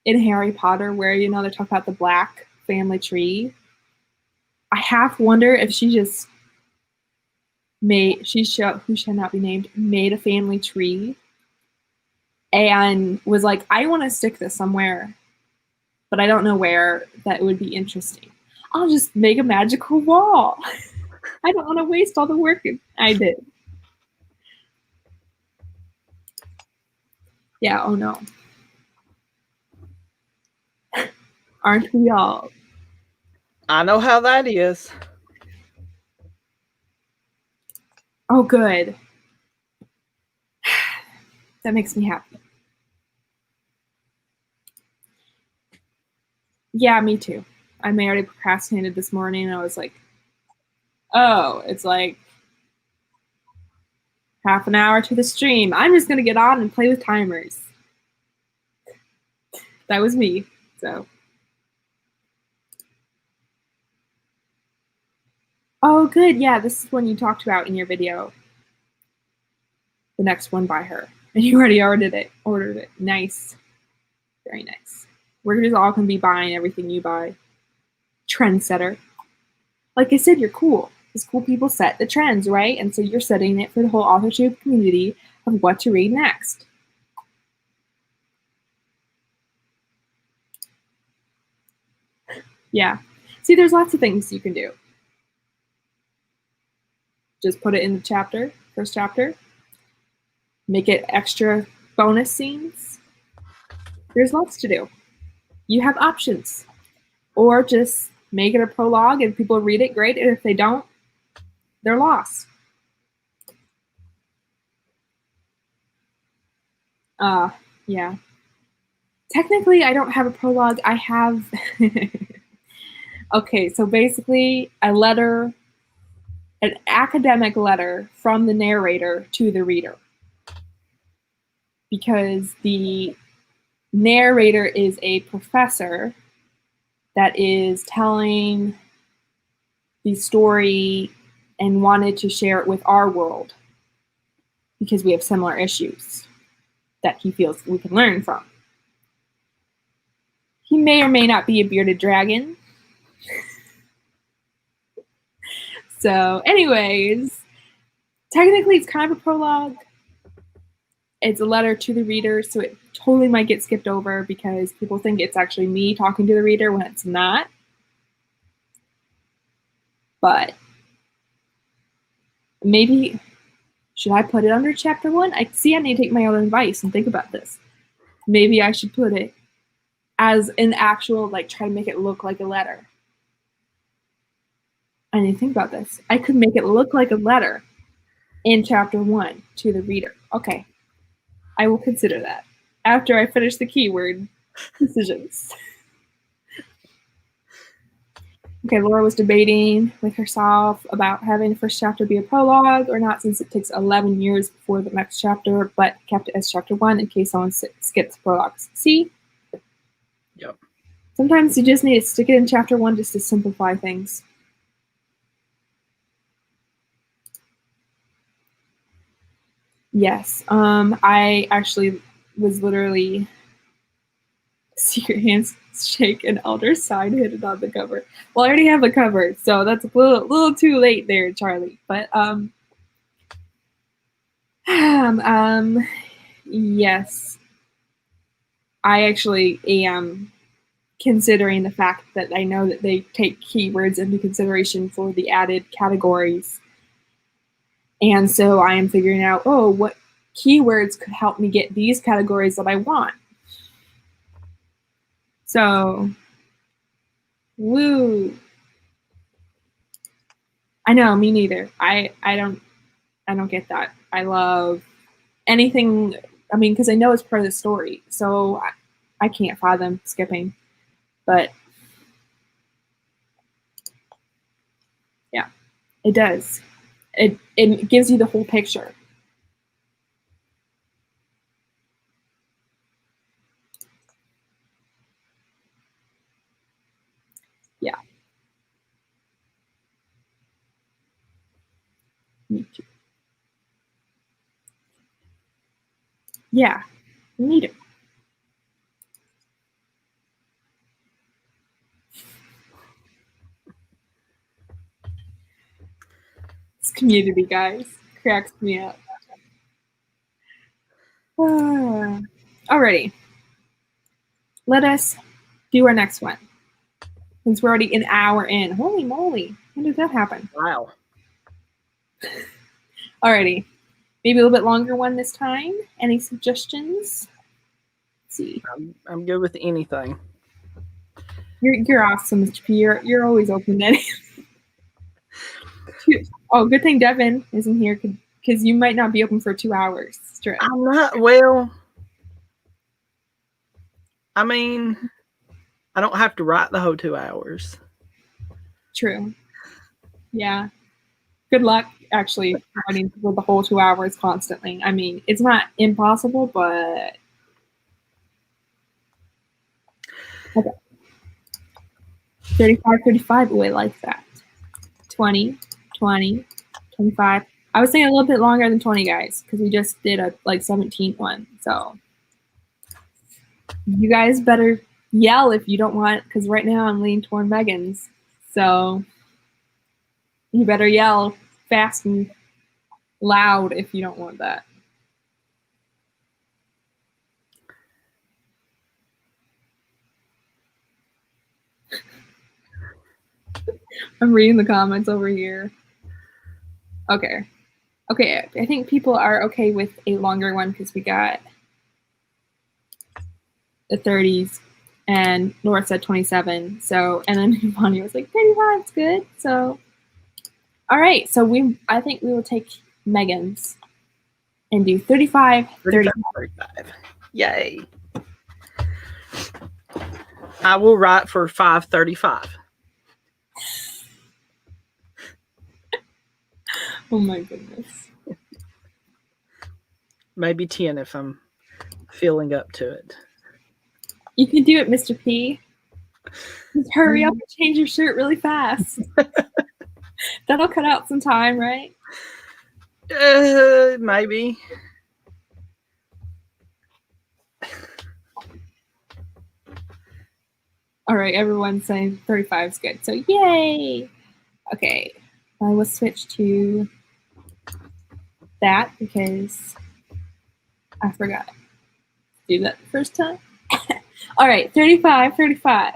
Speaker 1: in Harry Potter, where, you know, they talk about the black family tree, I half wonder if she just made, who shall not be named, made a family tree and was like, I want to stick this somewhere, but I don't know where that would be interesting. I'll just make a magical wall. I don't want to waste all the work I did. Yeah, oh no. Aren't we all?
Speaker 2: I know how that is.
Speaker 1: Oh, good. That makes me happy. Yeah, me too. I already procrastinated this morning and I was like, oh, it's like half an hour to the stream. I'm just going to get on and play with timers. That was me, so. Oh, good. Yeah, this is one you talked about in your video. The next one by her. And you already ordered it. Nice. Very nice. We're just all going to be buying everything you buy. Trendsetter. Like I said, you're cool. Because cool people set the trends, right? And so you're setting it for the whole authorship community of what to read next. Yeah. See, there's lots of things you can do. Just put it in the chapter, first chapter. Make it extra bonus scenes. There's lots to do. You have options. Or just make it a prologue and people read it, great. And if they don't, they're lost. Yeah. Technically, I don't have a prologue. I have. Okay, so basically, an academic letter from the narrator to the reader. Because the narrator is a professor that is telling the story and wanted to share it with our world because we have similar issues that he feels we can learn from. He may or may not be a bearded dragon. So, anyways, technically it's kind of a prologue. It's a letter to the reader, so it totally might get skipped over because people think it's actually me talking to the reader when it's not. But maybe, should I put it under chapter 1? I need to take my own advice and think about this. Maybe I should put it as an actual, like, try to make it look like a letter. I need to think about this. I could make it look like a letter in chapter 1 to the reader. Okay. I will consider that after I finish the keyword decisions. Okay, Laura was debating with herself about having the first chapter be a prologue or not, since it takes 11 years before the next chapter, but kept it as chapter 1 in case someone skips prologues. See?
Speaker 2: Yep.
Speaker 1: Sometimes you just need to stick it in chapter 1 just to simplify things. Yes, I actually was literally secret handshake and elder sign hidden on the cover. Well, I already have the cover, so that's a little too late there, Charlie. But yes, I actually am considering the fact that I know that they take keywords into consideration for the added categories. And so I am figuring out, what keywords could help me get these categories that I want. So, woo. I know, me neither. I don't get that. I love anything, I mean, because I know it's part of the story, so I can't fathom skipping. But yeah, it does. It gives you the whole picture. Yeah. Me too. Yeah, me too. This community, guys, cracks me up. Alrighty. Let us do our next one. Since we're already an hour in. Holy moly. When did that happen?
Speaker 2: Wow.
Speaker 1: Alrighty. Maybe a little bit longer one this time. Any suggestions? Let's see.
Speaker 2: I'm good with anything.
Speaker 1: You're awesome, Mr. P. You're always open to anything. Oh, good thing Devin isn't here because you might not be open for 2 hours straight.
Speaker 2: I'm not, well, I mean, I don't have to write the whole 2 hours.
Speaker 1: True. Yeah. Good luck actually writing for the whole 2 hours constantly. I mean, it's not impossible, but okay. 35, we like that. 20, 20, 25. I was saying a little bit longer than 20, guys, because we just did a 17th one. So you guys better yell if you don't want, because right now I'm leaning toward Megan's. So you better yell fast and loud if you don't want that. I'm reading the comments over here. Okay. Okay, I think people are okay with a longer one because we got the 30s and Laura said 27. So, and then Bonnie was like 35 is good. So, all right. So I think we will take Megan's. and do 35, 30.
Speaker 2: 35. Yay. I will write for 535.
Speaker 1: Oh my goodness.
Speaker 2: Maybe 10 if I'm feeling up to it.
Speaker 1: You can do it, Mr. P. Just hurry up and change your shirt really fast. That'll cut out some time, right?
Speaker 2: Maybe.
Speaker 1: All right, everyone's saying 35 is good. So yay! Okay, I will switch to that because I forgot to do that the first time. All right, 35, 35,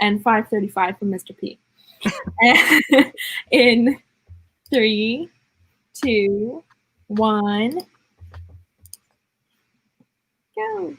Speaker 1: and 535 from Mr. P. In 3, 2, 1, go.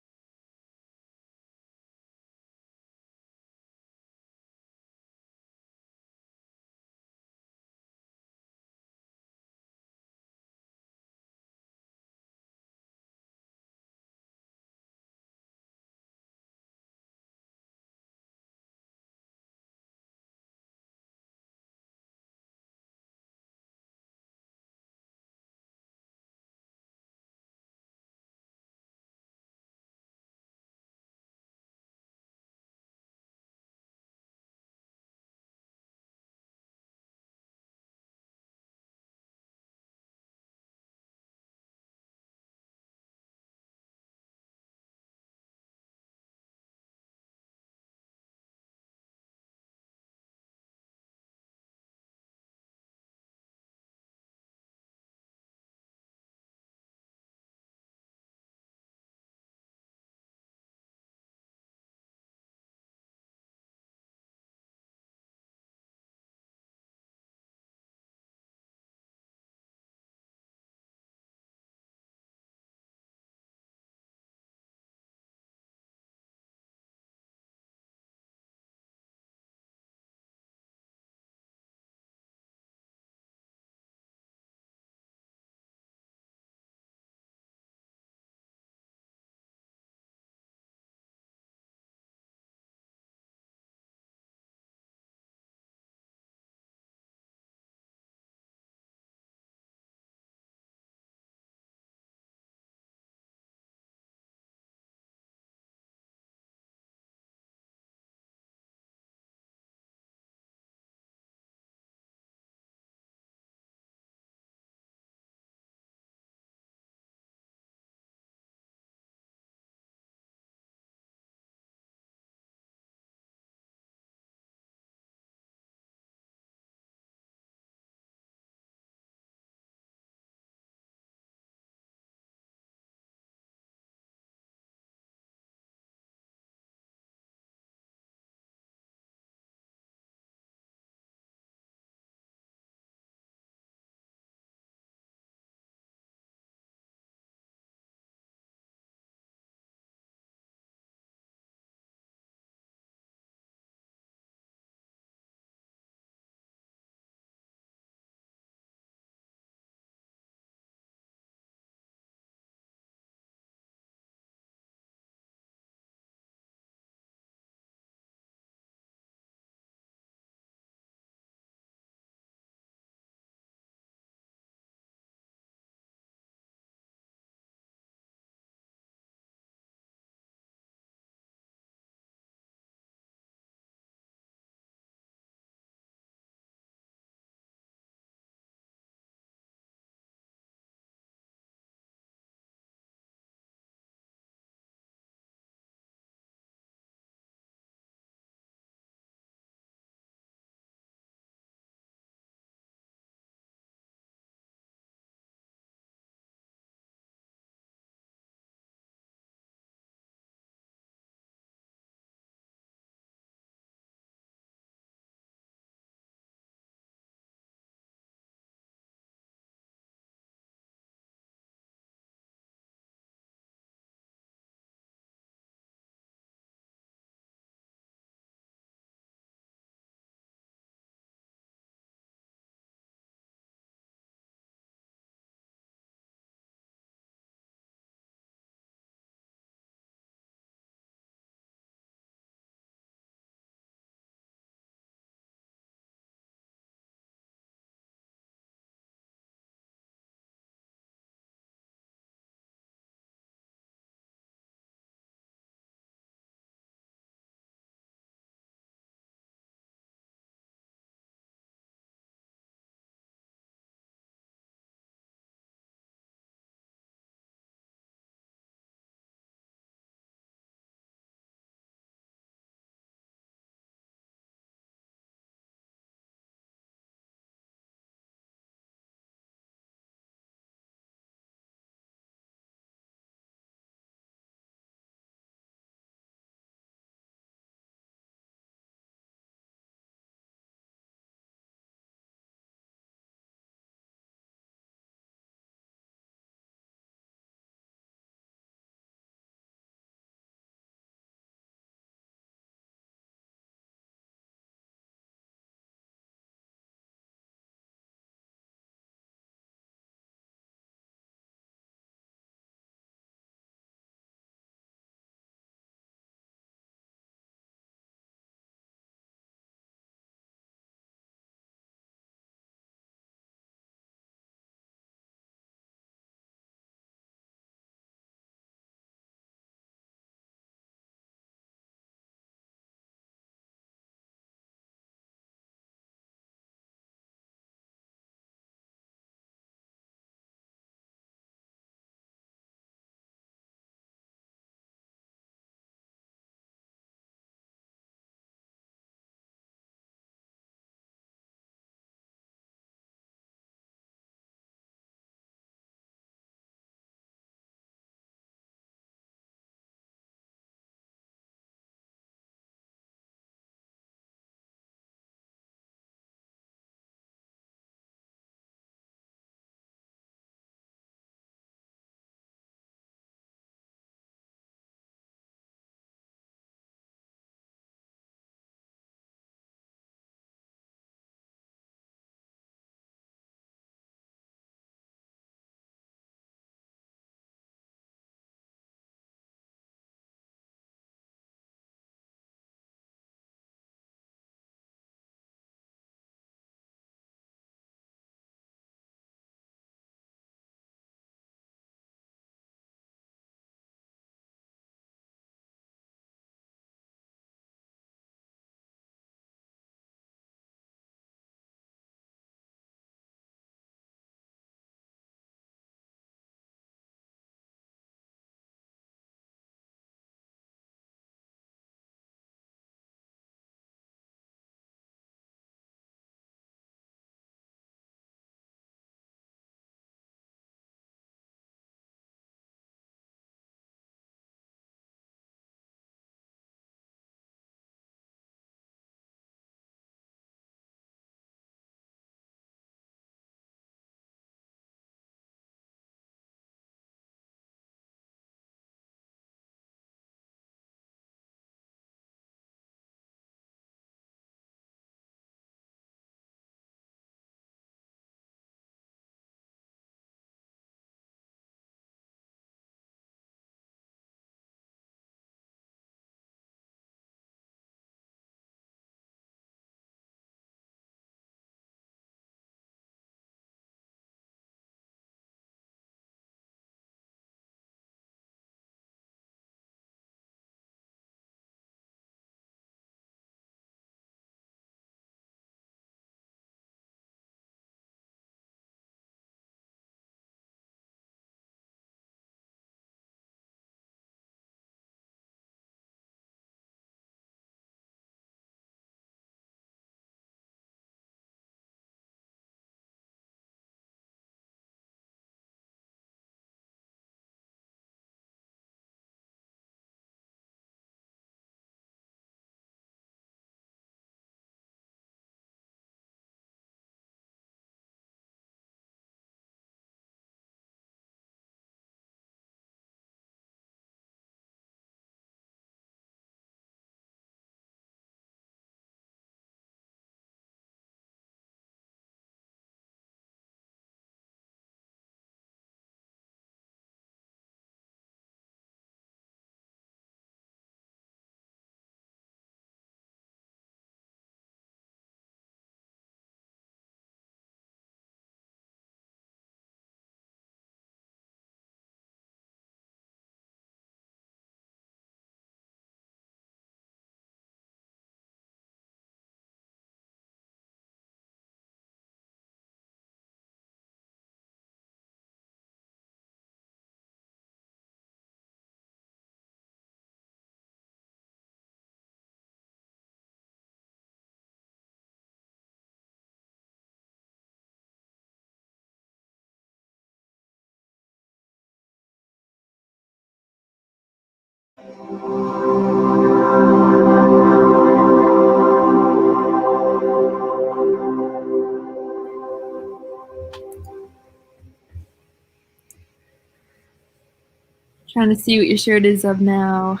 Speaker 1: Trying to see what your shirt is of now.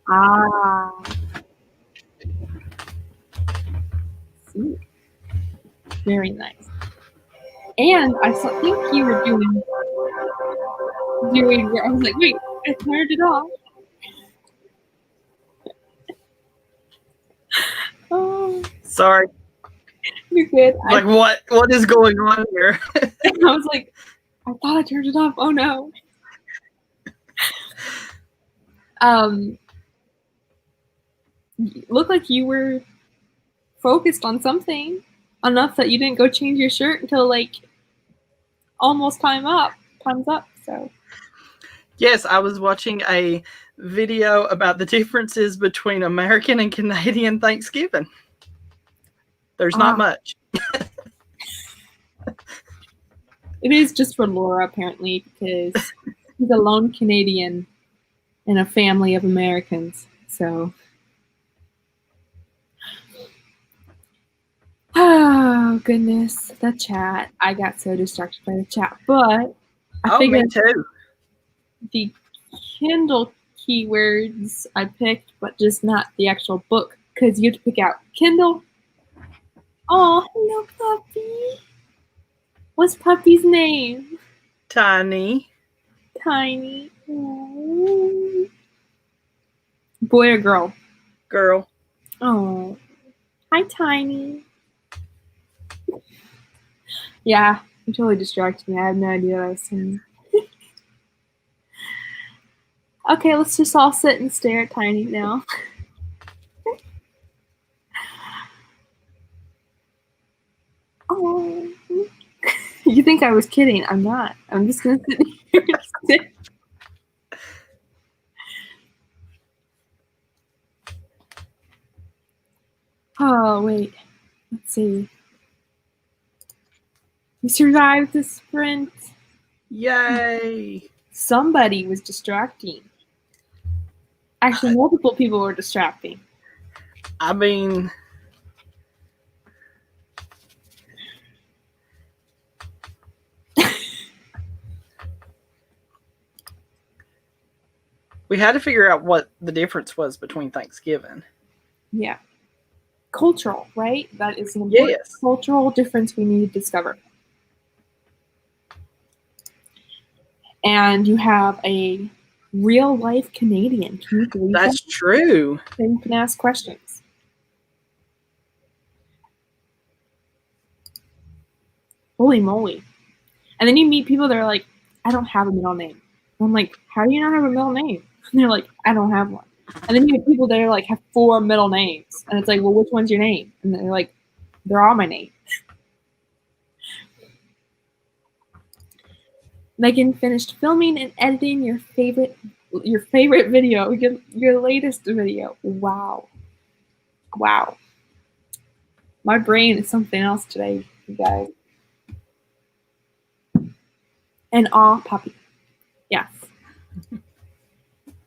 Speaker 1: Ah. See. Very nice. And I think you were doing. I was like, wait, I turned it off. Oh,
Speaker 2: Sorry.
Speaker 1: you're good.
Speaker 2: Like, what is going on here?
Speaker 1: I was like, I thought I turned it off. Oh no. Looked like you were focused on something enough that you didn't go change your shirt until like almost time's up. So
Speaker 2: Yes, I was watching a video about the differences between American and Canadian Thanksgiving. There's not much.
Speaker 1: It is just for Laura, apparently, because he's a lone Canadian in a family of Americans. So, oh goodness, the chat. I got so distracted by the chat, but I figured
Speaker 2: me too.
Speaker 1: The Kindle keywords I picked, but just not the actual book, because you have to pick out Kindle. Oh, hello, puppy. What's puppy's name?
Speaker 2: Tiny.
Speaker 1: Tiny. Aww. Boy or girl?
Speaker 2: Girl.
Speaker 1: Oh. Hi, Tiny. Yeah, you totally distracted me. I had no idea what I was saying. Okay, let's just all sit and stare at Tiny now. Oh. You think I was kidding? I'm not. I'm just going to sit here and sit. Oh, wait. Let's see. We survived the sprint.
Speaker 2: Yay.
Speaker 1: Somebody was distracting. Actually, multiple people were distracting.
Speaker 2: I mean, we had to figure out what the difference was between Thanksgiving.
Speaker 1: Yeah. Cultural, right? That is an important cultural difference we need to discover. And you have a real-life Canadian. Can you believe that?
Speaker 2: That's true.
Speaker 1: And you can ask questions. Holy moly. And then you meet people that are like, I don't have a middle name. And I'm like, how do you not have a middle name? And they're like, I don't have one. And then you have people that are like, have 4 middle names. And it's like, well, which one's your name? And they're like, they're all my name. Megan finished filming and editing your favorite video, your latest video. Wow. Wow. My brain is something else today, you guys. And aw, puppy. Yes.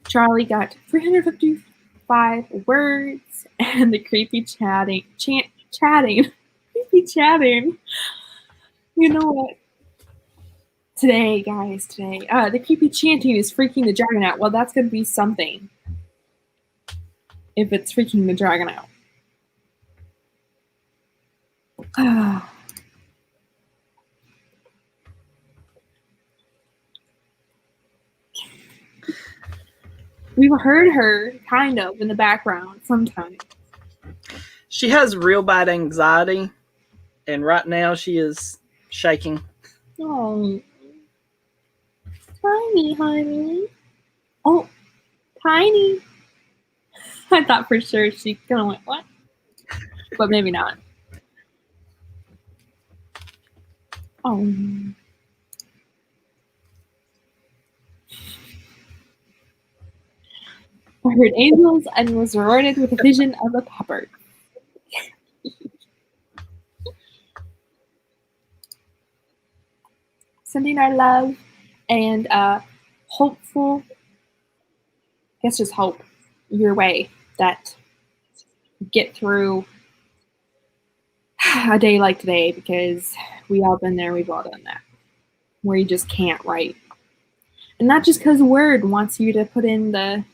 Speaker 1: Charlie got 355 words and the creepy chatting. Creepy chatting. You know what? Today, guys, the creepy chanting is freaking the dragon out. Well, that's going to be something. If it's freaking the dragon out. We've heard her kind of in the background sometimes.
Speaker 2: She has real bad anxiety, and right now she is shaking.
Speaker 1: Oh, Tiny, honey. Oh, Tiny. I thought for sure she kind of went, what? But maybe not. Oh. I heard angels and was rewarded with a vision of a pupper. Sending our love and hopeful, I guess just hope your way that get through a day like today, because we all been there, we've all done that, where you just can't write. And not just because Word wants you to put in the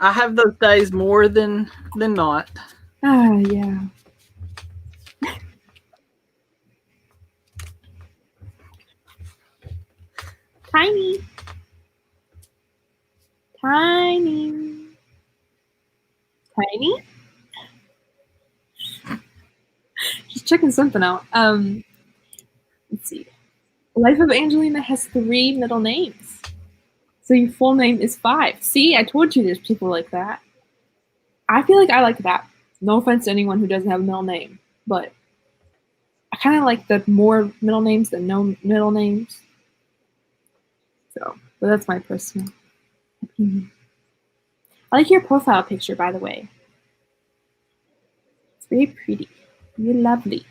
Speaker 2: I have those days more than not.
Speaker 1: yeah. Tiny. Tiny. Tiny? Just checking something out. Let's see. Life of Angelina has 3 middle names. So your full name is 5. See, I told you there's people like that. I feel like I like that. No offense to anyone who doesn't have a middle name, but I kind of like the more middle names than no middle names. So, but that's my personal opinion. I like your profile picture, by the way. It's very pretty. You're lovely.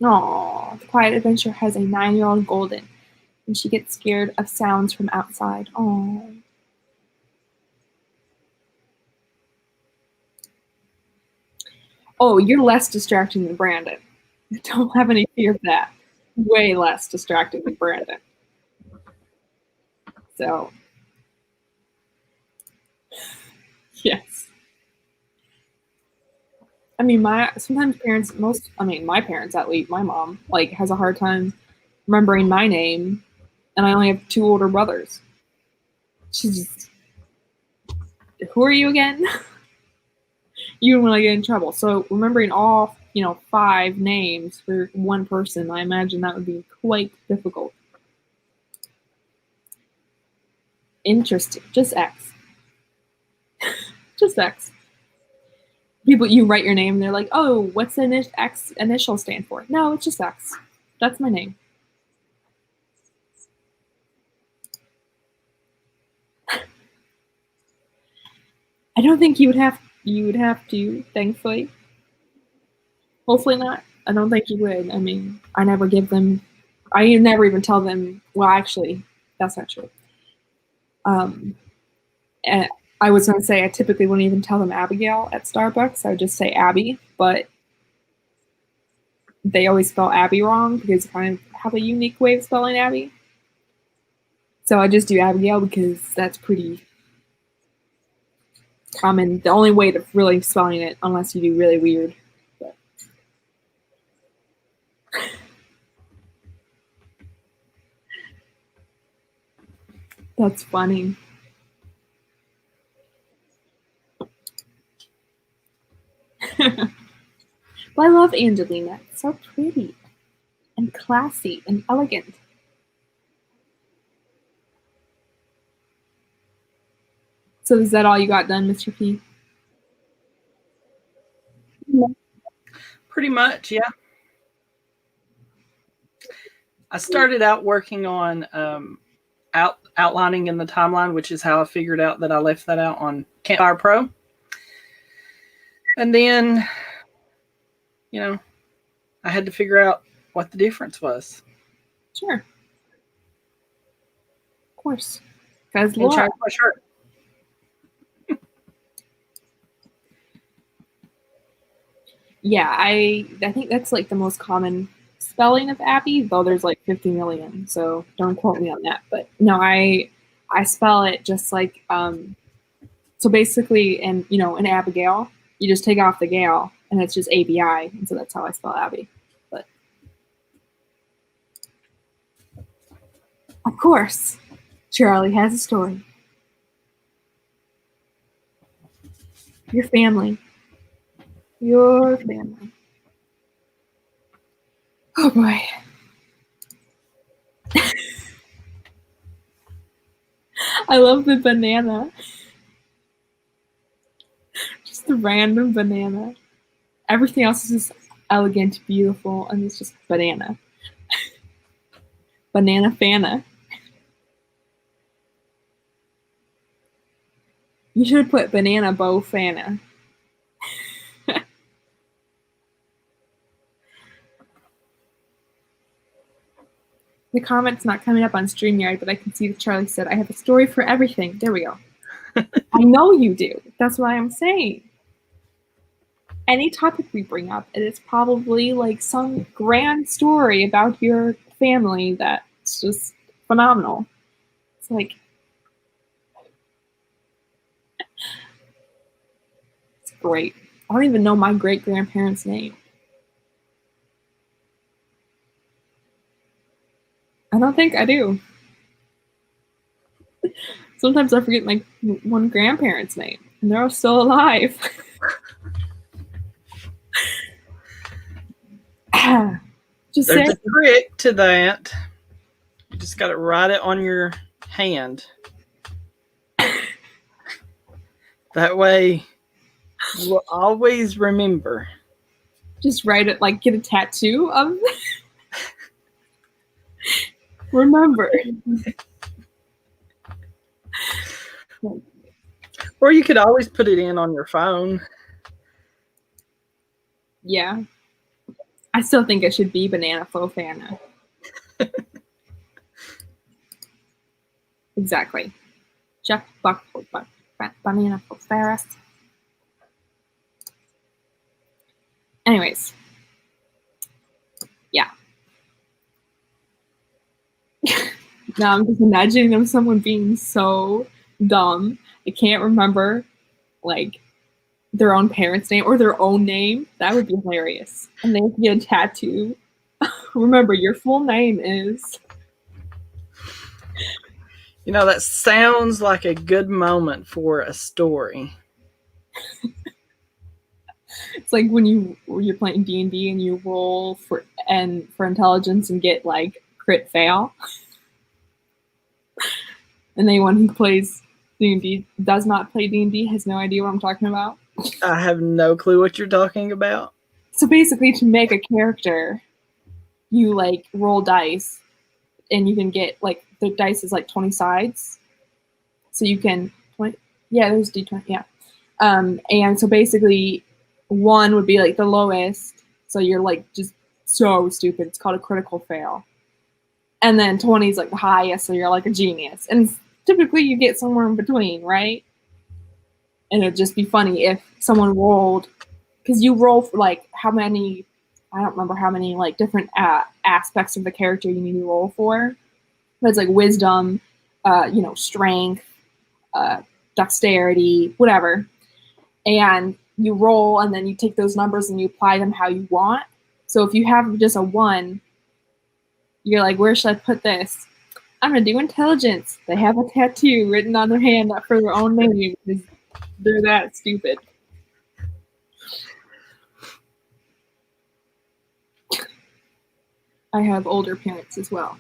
Speaker 1: Aww, The Quiet Adventure has a 9-year-old golden, and she gets scared of sounds from outside. Aww. Oh, you're less distracting than Brandon. Don't have any fear of that. Way less distracting than Brandon. So, yes. I mean, my parents, my parents at least, my mom, like, has a hard time remembering my name, and I only have 2 older brothers. She's just, who are you again? Even when I get in trouble. So remembering all, 5 names for one person, I imagine that would be quite difficult. Interesting. Just X. Just X. People, you write your name, and they're like, oh, what's the X initial stand for? No, it's just X. That's my name. I don't think you would have to, thankfully. Hopefully not. I don't think you would. I mean, I never even tell them, well, actually, that's not true. And I was going to say I typically wouldn't even tell them Abigail at Starbucks. I would just say Abby, but they always spell Abby wrong because I kind of have a unique way of spelling Abby. So I just do Abigail because that's pretty common. The only way of really spelling it, unless you do really weird. But. That's funny. But I love Angelina. It's so pretty and classy and elegant. So is that all you got done, Mr. P?
Speaker 2: Pretty much, yeah. I started out working on outlining in the timeline, which is how I figured out that I left that out on Campfire Pro. And then, I had to figure out what the difference was.
Speaker 1: Sure. Of course. Because
Speaker 2: and change my shirt.
Speaker 1: Yeah, I think that's like the most common spelling of Abby, though there's like 50 million, so don't quote me on that. But no, I spell it just like so basically in Abigail, you just take off the Gail and it's just ABI, and so that's how I spell Abby. But of course, Charlie has a story. Your family. Your family. Oh boy. I love the banana. Just the random banana. Everything else is just elegant, beautiful, and it's just banana. Banana Fana. You should put Banana Bofana. The comment's not coming up on StreamYard, but I can see that Charlie said, I have a story for everything. There we go. I know you do. That's what I'm saying. Any topic we bring up, it is probably like some grand story about your family that's just phenomenal. It's like, it's great. I don't even know my great-grandparents' name. I don't think I do. Sometimes I forget my one grandparent's name, and they're all still alive. Just
Speaker 2: There's
Speaker 1: say
Speaker 2: a trick to that. You just got to write it on your hand. That way, you will always remember.
Speaker 1: Just write it, like get a tattoo of remember.
Speaker 2: Or you could always put it in on your phone.
Speaker 1: Yeah. I still think it should be Banana Fofana. Exactly. Jeff Buckford, Banana Fofaris. Anyways. Yeah. Now I'm just imagining them someone being so dumb. They can't remember like their own parents' name or their own name. That would be hilarious. And they get a tattoo. Remember, your full name is.
Speaker 2: You know, that sounds like a good moment for a story.
Speaker 1: It's like when you're playing D&D and you roll for intelligence and get like crit fail. And anyone who plays D&D does not play D&D has no idea what I'm talking about.
Speaker 2: I have no clue what you're talking about.
Speaker 1: So basically, to make a character, you like roll dice, and you can get like the dice is like 20 sides, so you can there's D20 and so basically 1 would be like the lowest, so you're like just so stupid. It's called a critical fail, and then 20 is like the highest, so you're like a genius, and typically you get somewhere in between, right? And it'd just be funny if someone rolled, because you roll for like how many, I don't remember how many like different aspects of the character you need to roll for. But it's like wisdom, strength, dexterity, whatever. And you roll, and then you take those numbers and you apply them how you want. So if you have just a 1, you're like, where should I put this? I'm going to do intelligence. They have a tattoo written on their hand for their own name because they're that stupid. I have older parents as well.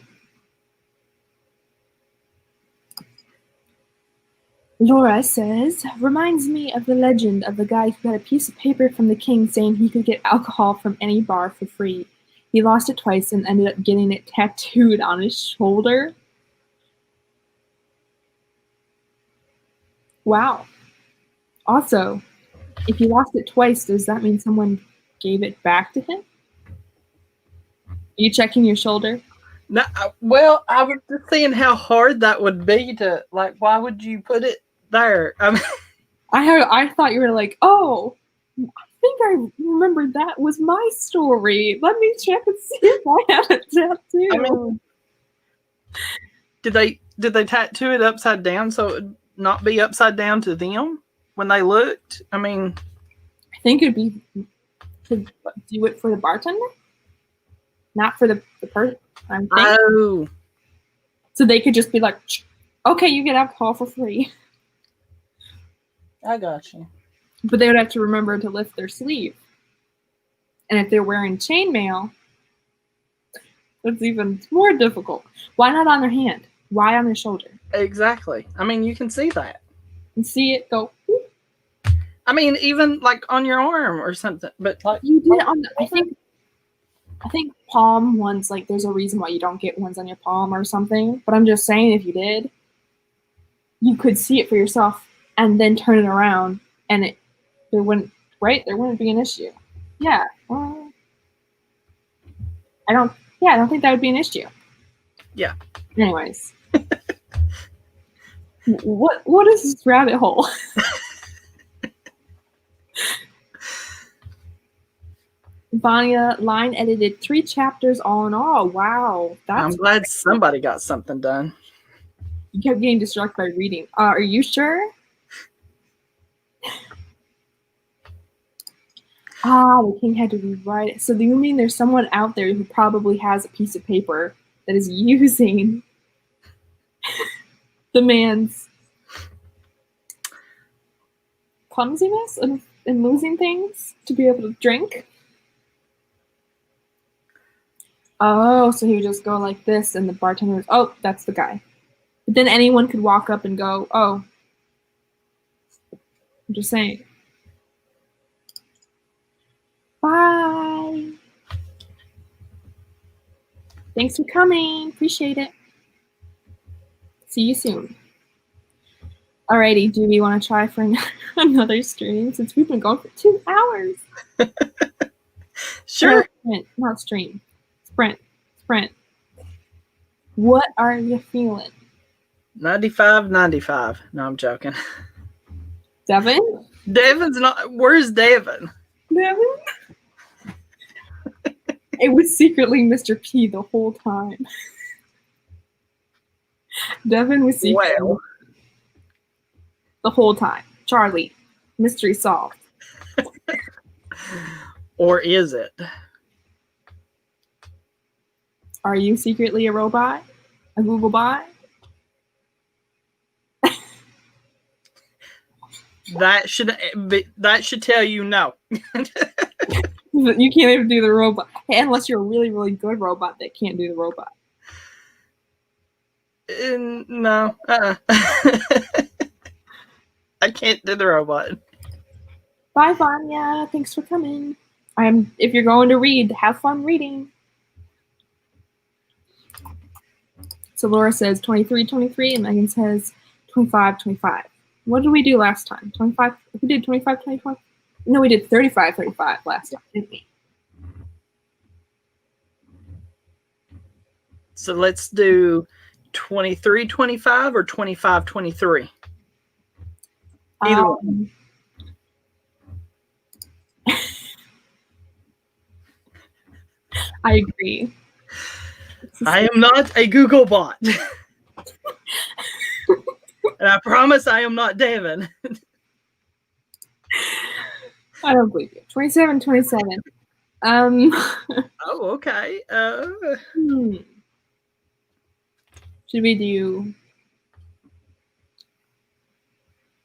Speaker 1: Laura says, reminds me of the legend of the guy who had a piece of paper from the king saying he could get alcohol from any bar for free. He lost it twice and ended up getting it tattooed on his shoulder. Wow. Also, if he lost it twice, does that mean someone gave it back to him? Are you checking your shoulder?
Speaker 2: No, well, I was just seeing how hard that would be to, like, why would you put it there? I mean,
Speaker 1: I thought you were like, oh, I think I remember that was my story. Let me check and see if I have a tattoo.
Speaker 2: I mean, did they tattoo it upside down so it would not be upside down to them when they looked? I mean,
Speaker 1: I think it'd be to do it for the bartender, not for the person.
Speaker 2: Oh.
Speaker 1: So they could just be like, okay, you get alcohol for free.
Speaker 2: I got you.
Speaker 1: But they would have to remember to lift their sleeve. And if they're wearing chainmail, that's even more difficult. Why not on their hand? Why on their shoulder?
Speaker 2: Exactly. I mean, you can see that.
Speaker 1: And see it go. Whoop.
Speaker 2: I mean, even like on your arm or something. But like
Speaker 1: you did it on the, I think palm ones, like there's a reason why you don't get ones on your palm or something. But I'm just saying, if you did, you could see it for yourself and then turn it around, and there wouldn't be an issue. Yeah. Well, I don't think that would be an issue.
Speaker 2: Yeah.
Speaker 1: Anyways. What is this rabbit hole? Vanya line edited 3 chapters all in all. Wow.
Speaker 2: I'm glad somebody got something done.
Speaker 1: You kept getting distracted by reading. Are you sure? The king had to rewrite it. So do you mean there's someone out there who probably has a piece of paper that is using the man's clumsiness and losing things to be able to drink? Oh, so he would just go like this, and the bartender was, oh, that's the guy. But then anyone could walk up and go, oh. I'm just saying. Bye. Thanks for coming. Appreciate it. See you soon. Alrighty, do we want to try for another stream since we've been going for 2 hours?
Speaker 2: Sure.
Speaker 1: Sprint, not stream. Sprint. What are you feeling?
Speaker 2: 95. No, I'm joking.
Speaker 1: Devin?
Speaker 2: Devin's not. Where's Devin?
Speaker 1: Devin? It was secretly Mr. P the whole time. Devin was secretly the whole time. Charlie, mystery solved.
Speaker 2: Or is it?
Speaker 1: Are you secretly a robot? A Google bot?
Speaker 2: That should tell you no.
Speaker 1: You can't even do the robot. Hey, unless you're a really, really good robot that can't do the robot.
Speaker 2: No. I can't do the robot.
Speaker 1: Bye, Vanya. Thanks for coming. If you're going to read, have fun reading. So Laura says 23, and Megan says 25. What did we do last time? 25? We did 25. No, we did 35 last time, didn't we?
Speaker 2: So let's do 23-25 or 25-23. Either one.
Speaker 1: I agree.
Speaker 2: I am not a Google bot. And I promise I am not Devin.
Speaker 1: I don't believe you. 27.
Speaker 2: Oh, okay.
Speaker 1: Should we do...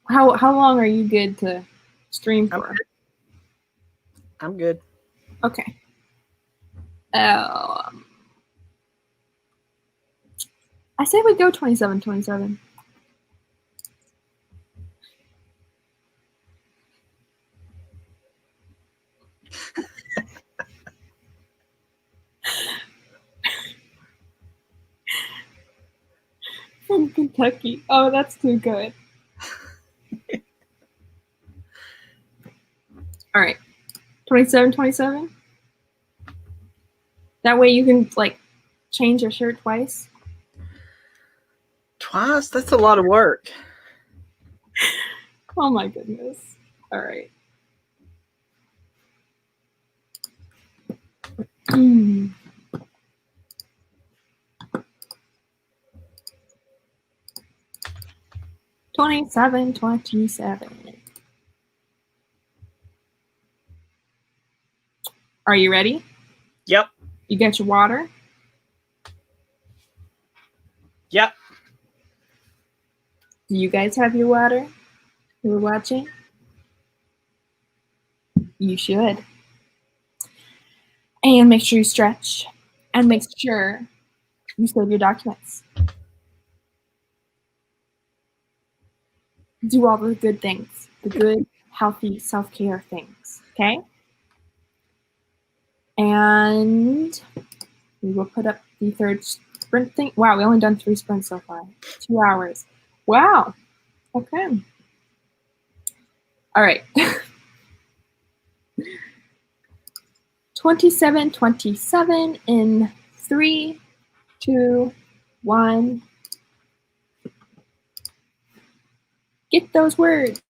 Speaker 1: How long are you good to stream for?
Speaker 2: I'm good.
Speaker 1: Okay. I say we go 27. From Kentucky. Oh, that's too good. All right. 27. That way you can change your shirt twice.
Speaker 2: Twice? That's a lot of work.
Speaker 1: Oh my goodness. All right. Mm. Twenty-seven. Are you ready?
Speaker 2: Yep.
Speaker 1: You got your water?
Speaker 2: Yep.
Speaker 1: Do you guys have your water? Who are watching? You should. And make sure you stretch. And make sure you save your documents. Do all the good things. The good, healthy self-care things. Okay? And we will put up the third sprint thing. Wow, we only done 3 sprints so far. 2 hours. Wow. Okay. All right. 2727 in 3, 2, 1. Get those words.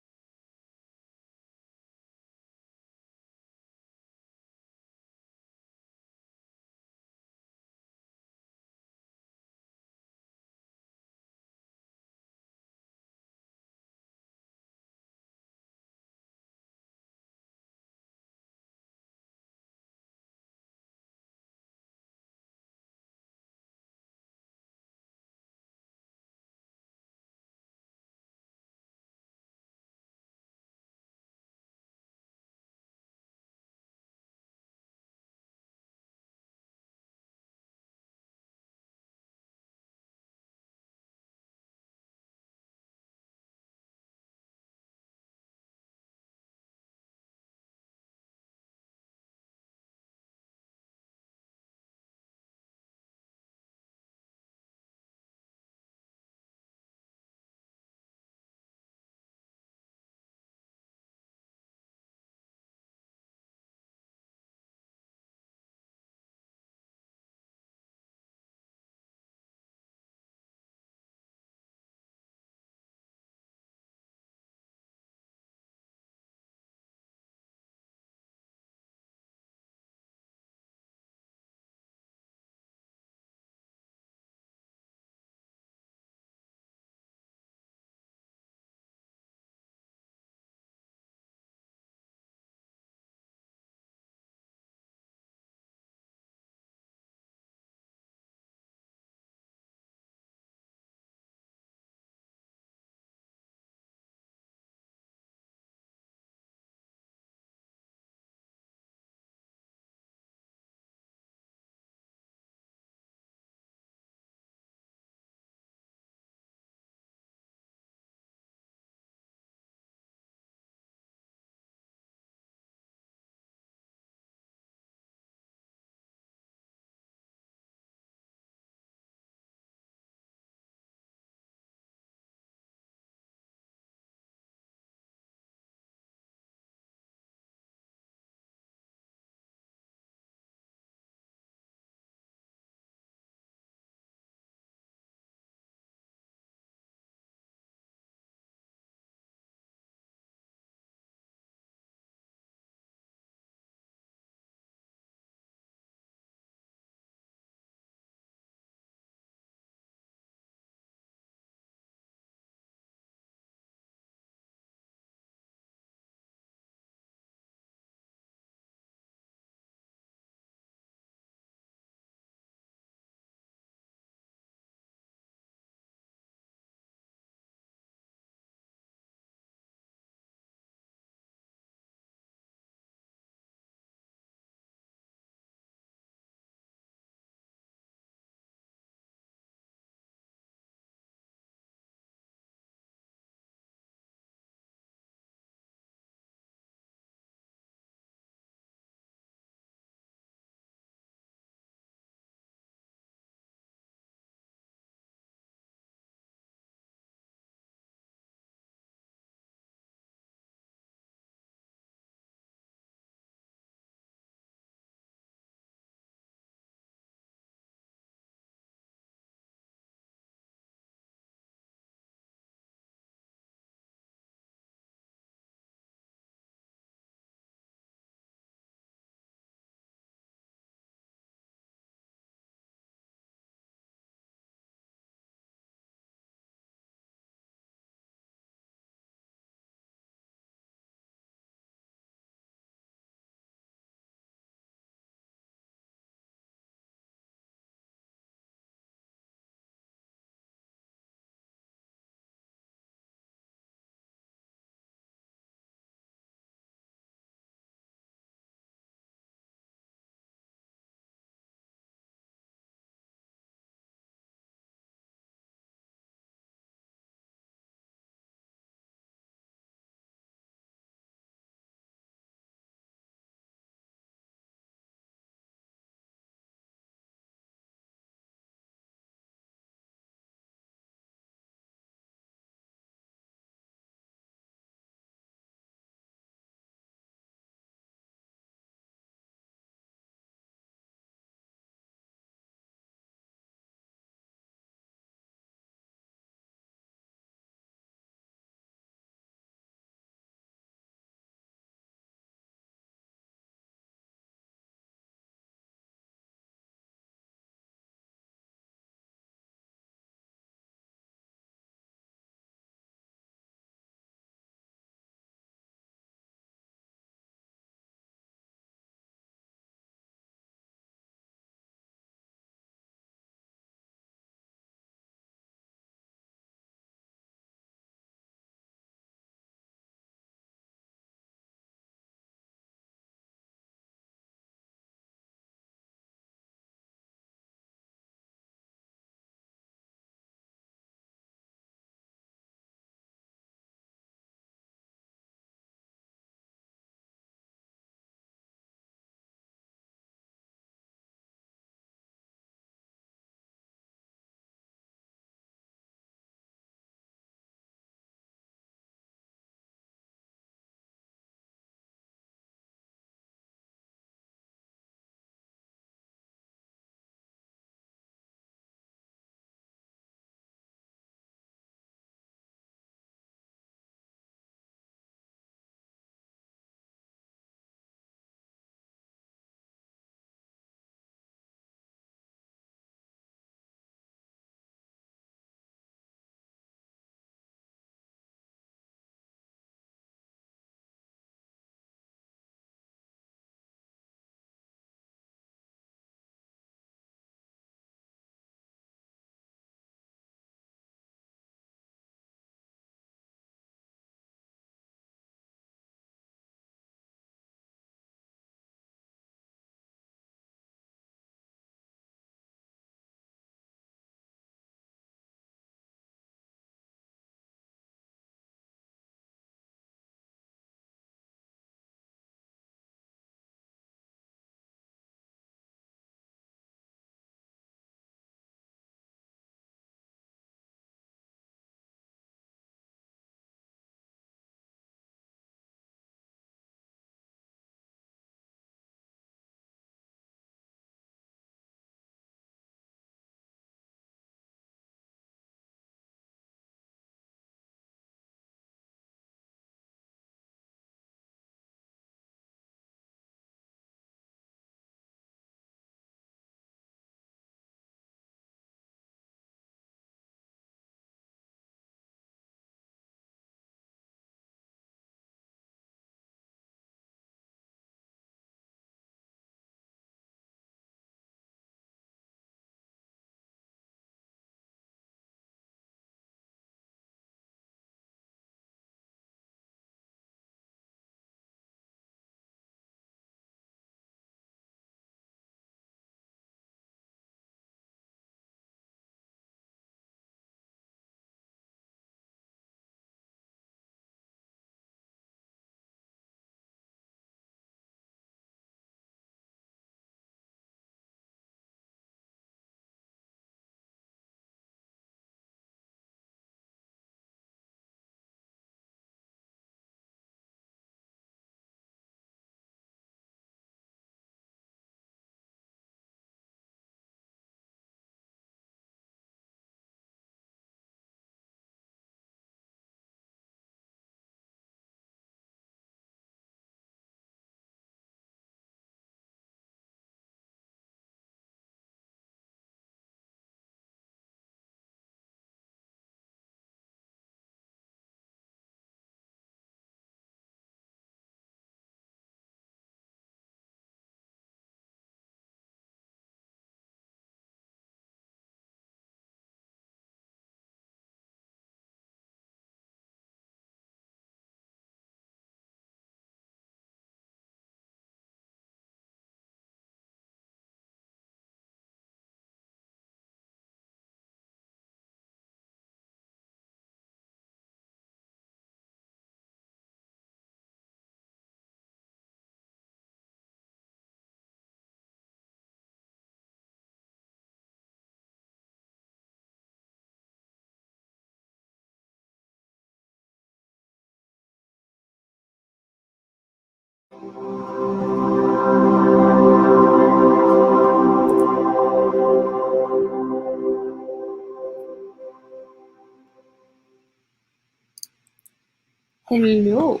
Speaker 1: Hello.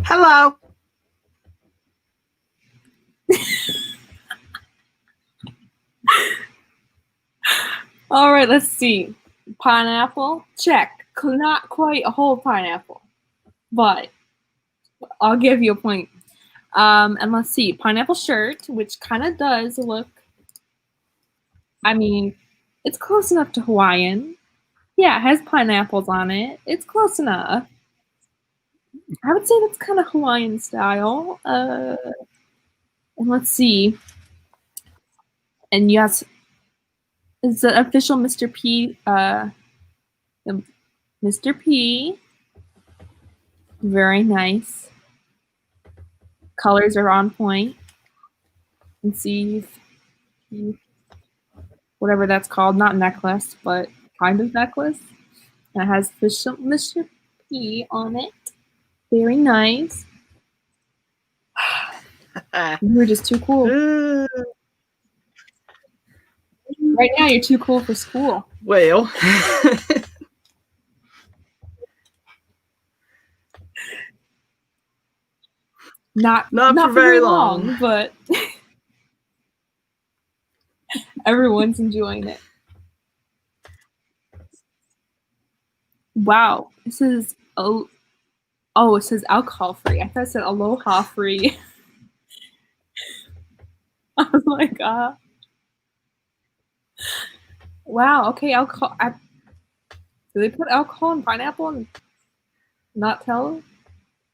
Speaker 2: Hello.
Speaker 1: All right, let's see. Pineapple, check. Not quite a whole pineapple, but I'll give you a point. And let's see. Pineapple shirt, which kind of does look, I mean, it's close enough to Hawaiian. Yeah, it has pineapples on it. It's close enough. I would say that's kind of Hawaiian style. And let's see. And yes, it's the official Mr. P. Mr. P. Very nice. Colors are on point. And see, whatever that's called, not necklace, but kind of necklace. And it has official Mr. P on it. Very nice. You were just too cool. Right now, you're too cool for school.
Speaker 2: Well,
Speaker 1: not
Speaker 2: for very long,
Speaker 1: but everyone's enjoying it. Wow, this is it says alcohol free. I thought it said aloha free. I was like, wow, okay, alcohol. Do they put alcohol in pineapple and not tell us?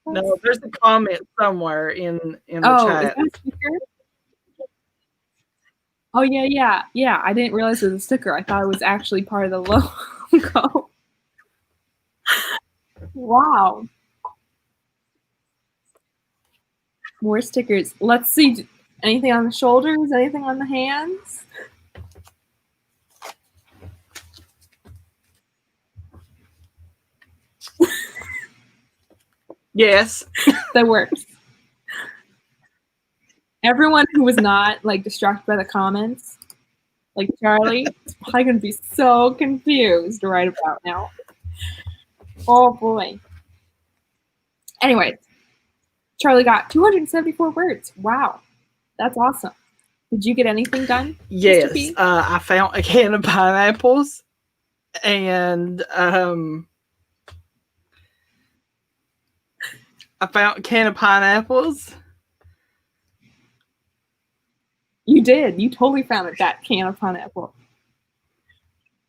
Speaker 2: No, there's a comment somewhere in the chat.
Speaker 1: Is that a sticker? Oh, yeah. I didn't realize it was a sticker. I thought it was actually part of the logo. Wow. More stickers. Let's see. Anything on the shoulders? Anything on the hands?
Speaker 2: Yes.
Speaker 1: That works. Everyone who was not like distracted by the comments, like Charlie, is probably gonna be so confused right about now. Oh boy. Anyway, Charlie got 274 words. Wow, that's awesome. Did you get anything done?
Speaker 2: Yes,
Speaker 1: Mr. P?
Speaker 2: I found a can of pineapples, and I found a can of pineapples.
Speaker 1: You did. You totally found that can of pineapple.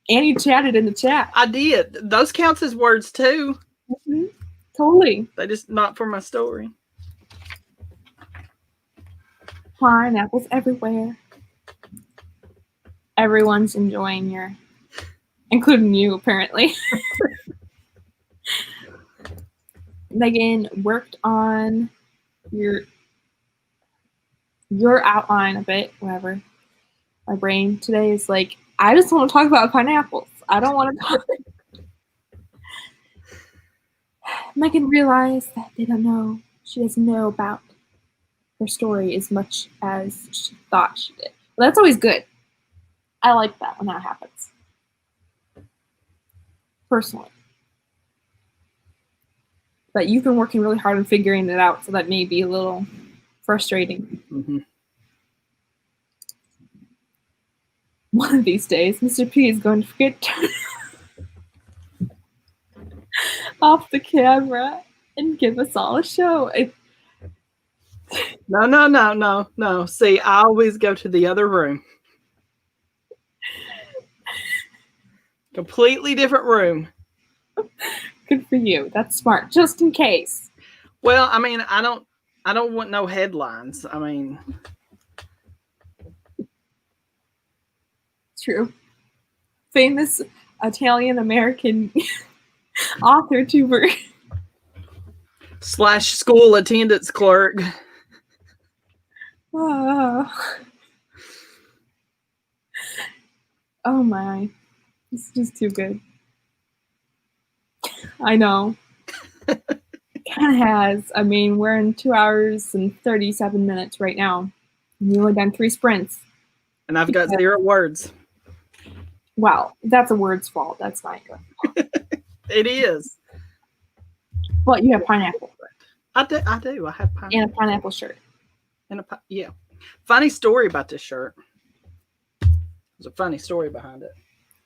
Speaker 1: And you chatted in the chat.
Speaker 2: I did. Those counts as words too.
Speaker 1: Mm-hmm. Totally.
Speaker 2: They just not for my story.
Speaker 1: Pineapples everywhere. Everyone's enjoying including you apparently. Megan worked on your outline a bit, whatever. My brain today is like, I just want to talk about pineapples. I don't want to talk. Megan realized that they don't know. She doesn't know about her story as much as she thought she did. Well, that's always good. I like that when that happens. Personally. But you've been working really hard on figuring it out, so that may be a little frustrating.
Speaker 2: Mm-hmm.
Speaker 1: One of these days, Mr. P is going to forget to off the camera and give us all a show.
Speaker 2: No. See, I always go to the other room. Completely different room.
Speaker 1: Good for you. That's smart. Just in case.
Speaker 2: Well, I mean, I don't want no headlines. I mean,
Speaker 1: true. Famous Italian American author tuber
Speaker 2: / school attendance clerk.
Speaker 1: Oh my. It's just too good. I know. kind of has. I mean, we're in 2 hours and 37 minutes right now. You only done 3 sprints.
Speaker 2: And I've got 0 words.
Speaker 1: Wow, that's a word's fault. That's not good.
Speaker 2: It is.
Speaker 1: Well, you have pineapple.
Speaker 2: I do. I have pineapple.
Speaker 1: And a pineapple shirt.
Speaker 2: And yeah. Funny story about this shirt. There's a funny story behind it.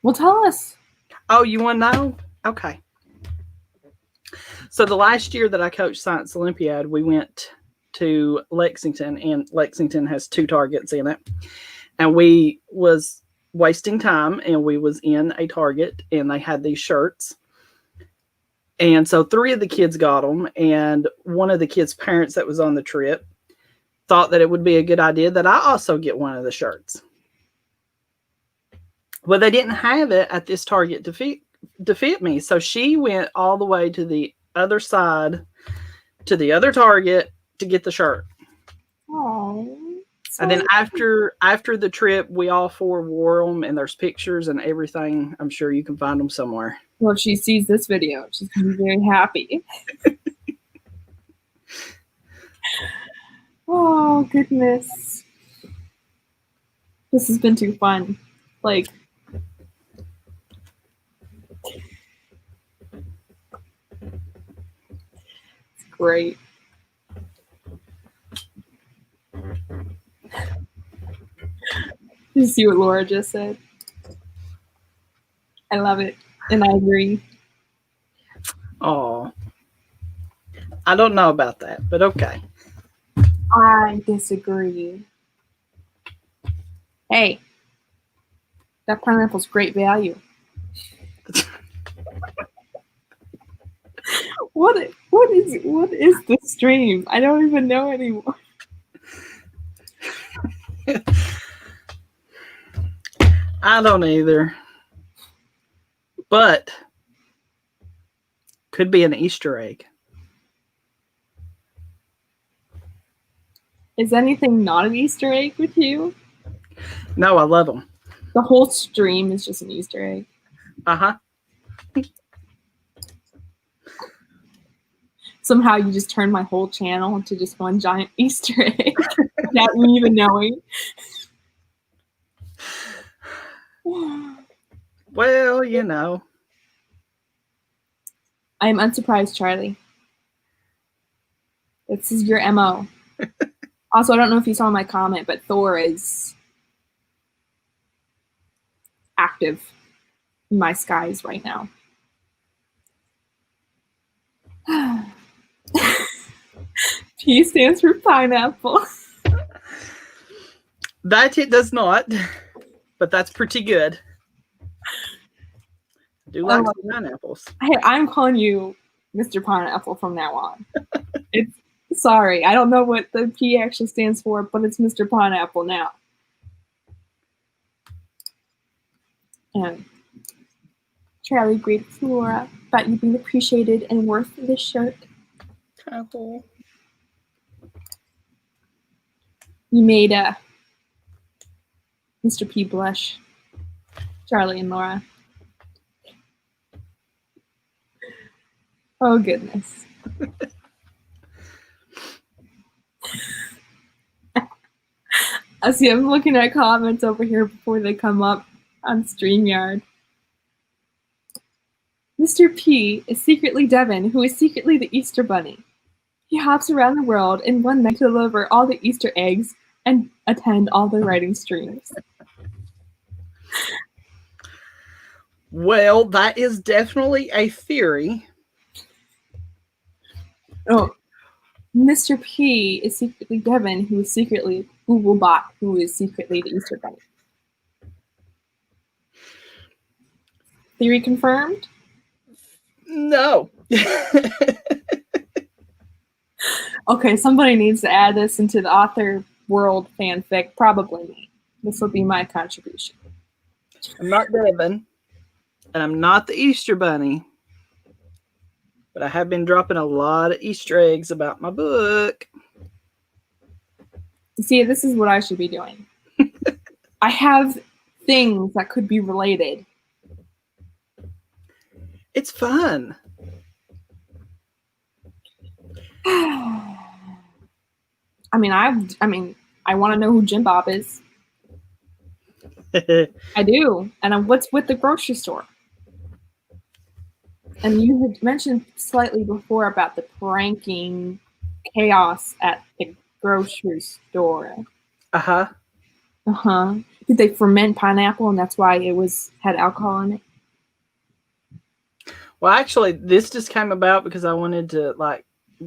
Speaker 1: Well, tell us.
Speaker 2: Oh, you want to know? Okay. So the last year that I coached Science Olympiad, we went to Lexington, and Lexington has 2 targets in it. And we was wasting time, and we was in a Target, and they had these shirts. And so 3 of the kids got them, and one of the kids' parents that was on the trip thought that it would be a good idea that I also get one of the shirts. Well, they didn't have it at this Target to fit me. So she went all the way to the other side, to the other Target, to get the shirt.
Speaker 1: Oh.
Speaker 2: And then after the trip, we all 4 wore them, and there's pictures and everything. I'm sure you can find them somewhere.
Speaker 1: Well, if she sees this video, she's going to be very happy. Oh, goodness. This has been too fun. Like, it's great. Did you see what Laura just said? I love it, and I agree.
Speaker 2: Oh, I don't know about that, but okay.
Speaker 1: I disagree. Hey, that pineapple's great value. What is this stream? I don't even know anymore.
Speaker 2: I don't either. But could be an Easter egg.
Speaker 1: Is anything not an Easter egg with you?
Speaker 2: No, I love them.
Speaker 1: The whole stream is just an Easter egg.
Speaker 2: Uh-huh.
Speaker 1: Somehow you just turned my whole channel into just one giant Easter egg without me even knowing.
Speaker 2: Well, you know.
Speaker 1: I am unsurprised, Charlie. This is your MO. Also, I don't know if you saw my comment, but Thor is active in my skies right now. P stands for pineapple.
Speaker 2: That it does not, but that's pretty good. I do like some pineapples.
Speaker 1: Hey, I'm calling you Mr. Pineapple from now on. Sorry, I don't know what the P actually stands for, but it's Mr. Pineapple now. And Charlie, great Flora, about you being appreciated and worth this shirt.
Speaker 2: Pineapple.
Speaker 1: You made Mr. P blush. Charlie and Laura. Oh, goodness. I see, I'm looking at comments over here before they come up on StreamYard. Mr. P is secretly Devin, who is secretly the Easter Bunny. He hops around the world in one night to deliver all the Easter eggs and attend all the writing streams.
Speaker 2: Well, that is definitely a theory.
Speaker 1: Oh, Mr. P is secretly Devin, who is secretly Googlebot, who is secretly the Easter Bunny. Theory confirmed?
Speaker 2: No.
Speaker 1: Okay, somebody needs to add this into the author world fanfic. Probably me. This will be my contribution.
Speaker 2: I'm not Devin, and I'm not the Easter Bunny, but I have been dropping a lot of Easter eggs about my book.
Speaker 1: See, this is what I should be doing. I have things that could be related.
Speaker 2: It's fun.
Speaker 1: I want to know who Jim Bob is. I do. And what's with the grocery store? And you had mentioned slightly before about the pranking chaos at the grocery store.
Speaker 2: Uh-huh.
Speaker 1: Uh-huh. Did they ferment pineapple and that's why it had alcohol in it?
Speaker 2: Well, actually, this just came about because I wanted to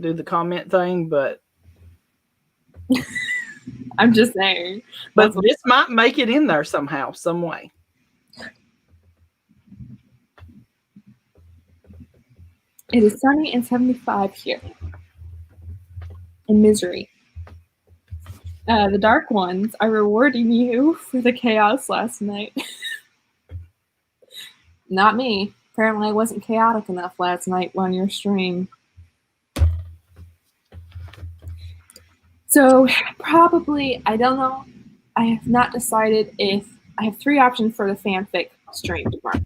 Speaker 2: do the comment thing, but
Speaker 1: I'm just saying.
Speaker 2: But this might make it in there somehow, some way.
Speaker 1: It is sunny and 75 here in Missouri. The Dark Ones are rewarding you for the chaos last night. Not me. Apparently I wasn't chaotic enough last night on your stream. So probably, I don't know. I have not decided if I have 3 options for the fanfic stream tomorrow.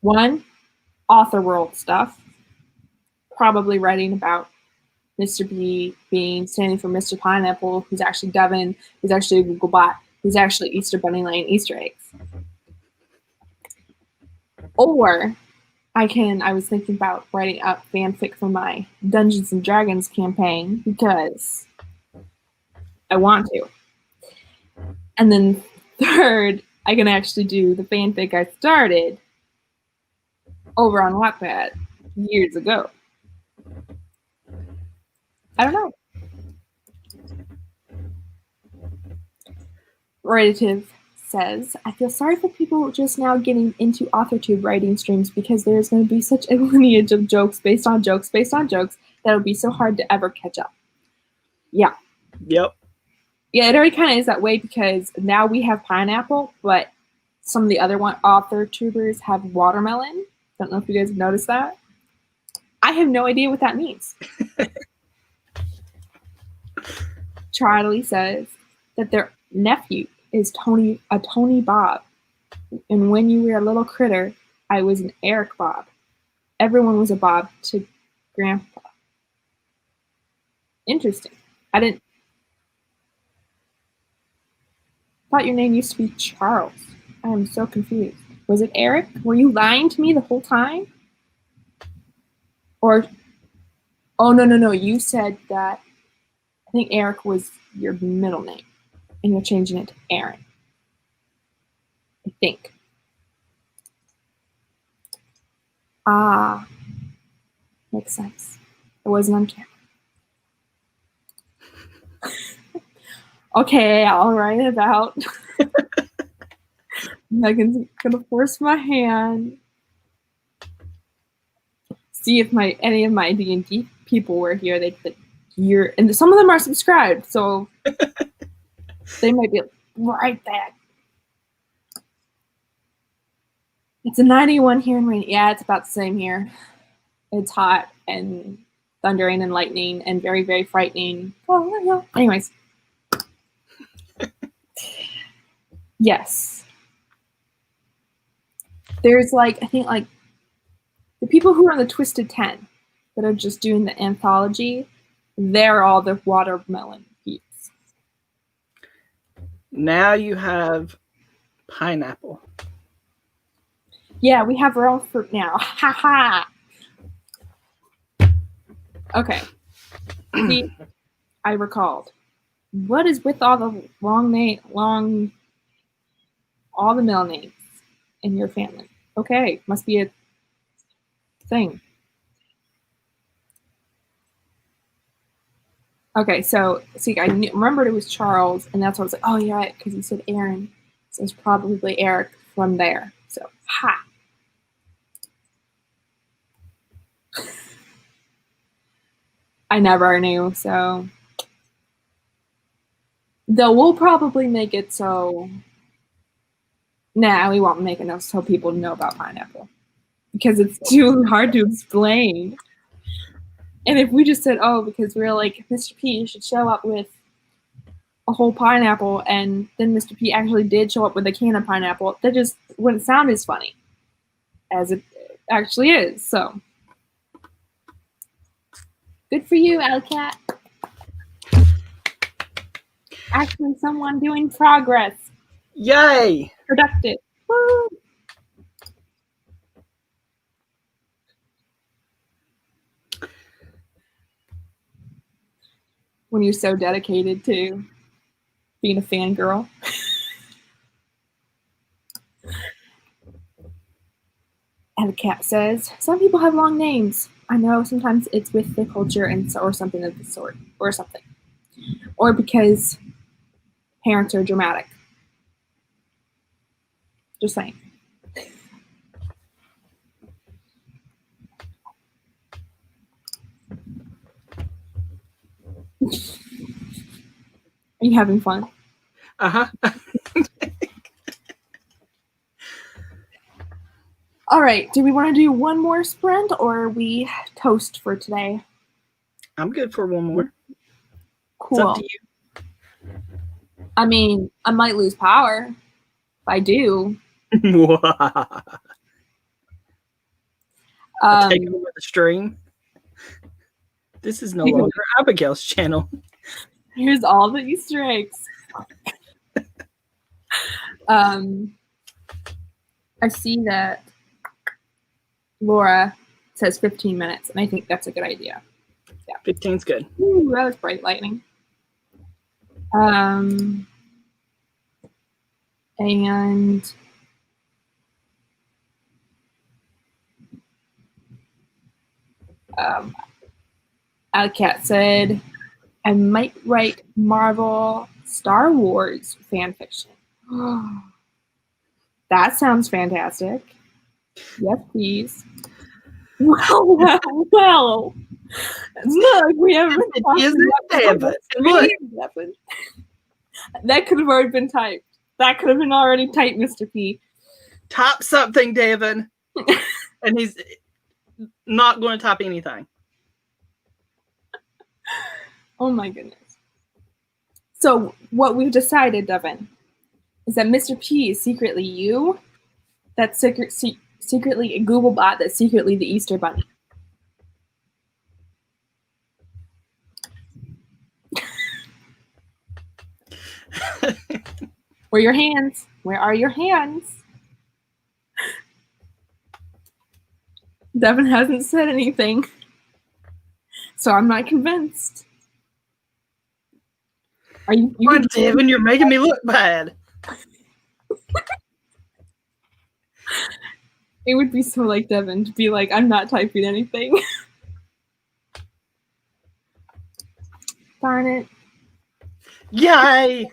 Speaker 1: 1, author world stuff. Probably writing about Mr. B standing for Mr. Pineapple, who's actually Devin, who's actually a Google bot, who's actually Easter Bunny laying Easter eggs. Or I was thinking about writing up fanfic for my Dungeons and Dragons campaign because I want to. And then 3rd, I can actually do the fanfic I started over on Wattpad years ago. I don't know. Relative says, I feel sorry for people just now getting into AuthorTube writing streams because there's going to be such a lineage of jokes based on jokes based on jokes that it'll be so hard to ever catch up. Yeah.
Speaker 2: Yep.
Speaker 1: Yeah, it already kind of is that way because now we have pineapple, but some of the other author tubers have watermelon. Don't know if you guys have noticed that. I have no idea what that means. Charlie says that their nephew is Tony Bob. And when you were a little critter, I was an Eric Bob. Everyone was a Bob to Grandpa. Interesting. I thought your name used to be Charles. I am so confused. Was it Eric? Were you lying to me the whole time? Or, oh, no. You said that I think Eric was your middle name, and you're changing it to Aaron. I think. Ah, makes sense. It wasn't on camera. Okay, I'll write it out. Megan's gonna force my hand. See if any of my D&D people were here. And some of them are subscribed, so they might be right back. It's a 91 here in rain. Yeah, it's about the same here. It's hot and thundering and lightning and very, very frightening. Oh, yeah. Anyways. Yes. There's I think the people who are on the Twisted 10 that are just doing the anthology, they're all the watermelon peeps.
Speaker 2: Now you have pineapple.
Speaker 1: Yeah, we have our own fruit now. Ha ha. Okay. See, I recalled. What is with all the all the middle names in your family? Okay, must be a thing. Okay, so see, I remembered it was Charles, and that's why I was like, oh, yeah, right, because he said Aaron, so it's probably Eric from there. So, ha. I never knew, so. Though we'll probably make it so. Nah, we won't make it so people know about pineapple. Because it's too hard to explain. And if we just said, oh, because we're like, Mr. P should show up with a whole pineapple, and then Mr. P actually did show up with a can of pineapple, that just wouldn't sound as funny as it actually is. So, good for you, Alcat. Actually, someone doing progress.
Speaker 2: Yay!
Speaker 1: Productive. Woo! When you're so dedicated to being a fangirl. And the cat says, some people have long names. I know sometimes it's with the culture and or something of the sort, or something. Or because parents are dramatic. Just saying. Are you having fun?
Speaker 2: Uh-huh.
Speaker 1: All right. Do we want to do one more sprint or are we toast for today?
Speaker 2: I'm good for one more.
Speaker 1: Cool.
Speaker 2: It's up to you.
Speaker 1: I mean, I might lose power. If I do.
Speaker 2: Take over the stream. This is no longer Abigail's channel.
Speaker 1: Here's all the Easter eggs. I see that Laura says 15 minutes, and I think that's a good idea.
Speaker 2: Yeah, 15's good.
Speaker 1: Ooh, that was bright lightning. And Alcat said, I might write Marvel Star Wars fan fiction. That sounds fantastic. Yes, please. Well. It's not like we haven't been talking about it. That could have already been typed. That could have been already typed, Mr. P.
Speaker 2: Type something, Devin. And he's not going to type anything.
Speaker 1: Oh my goodness. So what we've decided, Devin, is that Mr. P is secretly you. That's secretly a Google bot that's secretly the Easter Bunny. Where are your hands? Where are your hands? Devin hasn't said anything, so I'm not convinced. Are you?
Speaker 2: Come on, Devin, you're making me look bad.
Speaker 1: It would be so like Devin to be like, I'm not typing anything. Darn it.
Speaker 2: Yay!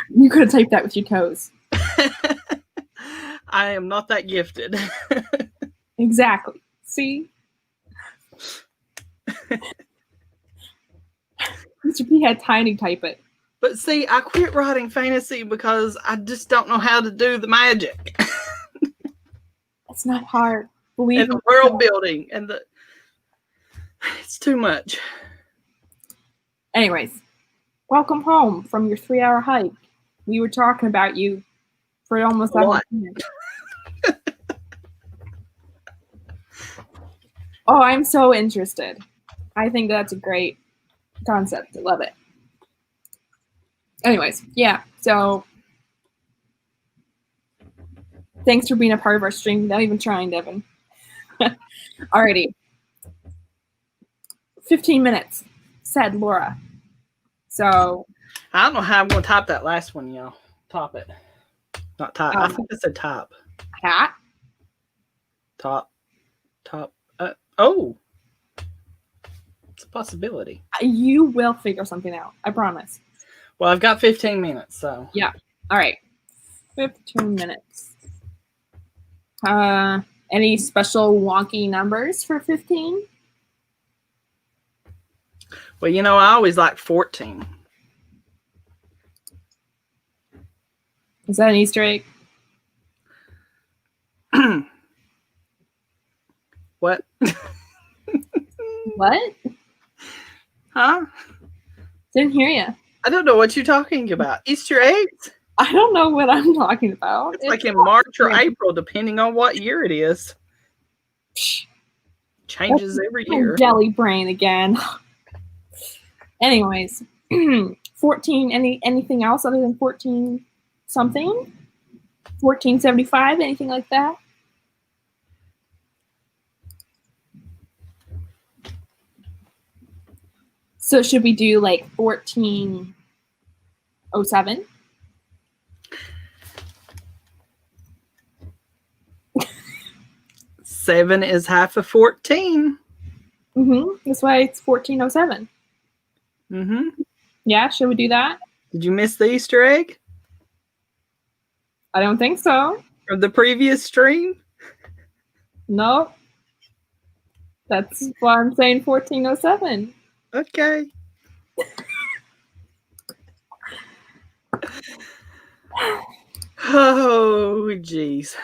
Speaker 1: You could have typed that with your toes.
Speaker 2: I am not that gifted.
Speaker 1: Exactly. See? Mr. P had Tiny type it.
Speaker 2: But see, I quit writing fantasy because I just don't know how to do the magic.
Speaker 1: It's not hard. Believe
Speaker 2: and the world building and it's too much.
Speaker 1: Anyways, welcome home from your 3-hour hike. We were talking about you for almost 7 minutes. Oh, I'm so interested. I think that's a great concept. I love it. Anyways, yeah, so thanks for being a part of our stream without even trying, Devin. Alrighty. 15 minutes, said Laura. So
Speaker 2: I don't know how I'm going to type that last one, y'all. Top it. Not type. I think I said top.
Speaker 1: Hat?
Speaker 2: Top. Oh. It's a possibility.
Speaker 1: You will figure something out. I promise.
Speaker 2: Well, I've got 15 minutes, so.
Speaker 1: Yeah. All right. 15 minutes. Any special wonky numbers for 15?
Speaker 2: Well, you know, I always like 14.
Speaker 1: Is that an Easter egg?
Speaker 2: What?
Speaker 1: What?
Speaker 2: Huh?
Speaker 1: Didn't hear you.
Speaker 2: I don't know what you're talking about. Easter eggs?
Speaker 1: I don't know what I'm talking about.
Speaker 2: It's like in March or April, depending on what year it is. Changes every year.
Speaker 1: Jelly brain again. Anyways, 14, anything else other than 14 something? 1475, anything like that? So should we do like 1407?
Speaker 2: Seven is half of 14.
Speaker 1: That's why it's 1407. Yeah, should we do that?
Speaker 2: Did you miss the Easter egg
Speaker 1: I don't think so.
Speaker 2: from the previous stream?
Speaker 1: No. That's why I'm saying 1407.
Speaker 2: Okay. Oh, jeez.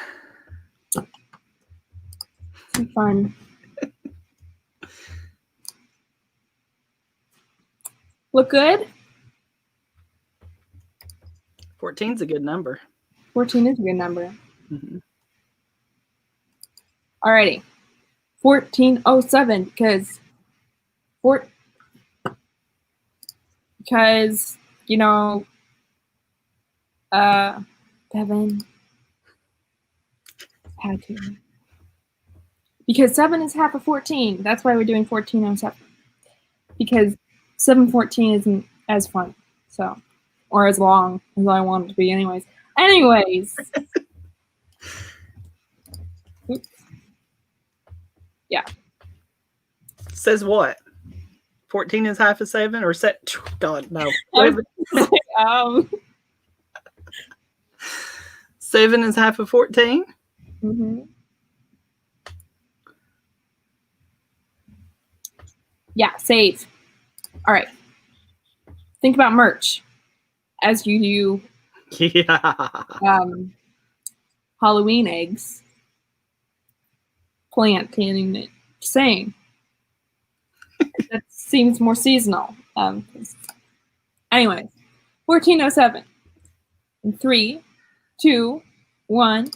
Speaker 1: Fun. Look good?
Speaker 2: 14's a good number.
Speaker 1: 14 is a good number.
Speaker 2: Mhm.
Speaker 1: Alrighty. 1407 because you know Devin had to. Because 7 is half of 14. That's why we're doing 1407. Because 714 isn't as fun. So, or as long as I want it to be anyways. Oops. Yeah.
Speaker 2: Says what? 14 is half of 7 or set? God, no. 7 is half of 14?
Speaker 1: Mm-hmm. Yeah, save. All right. Think about merch as you do Halloween eggs. Planting it. Same. That seems more seasonal. Anyways, 1407. In 3, 2, 1.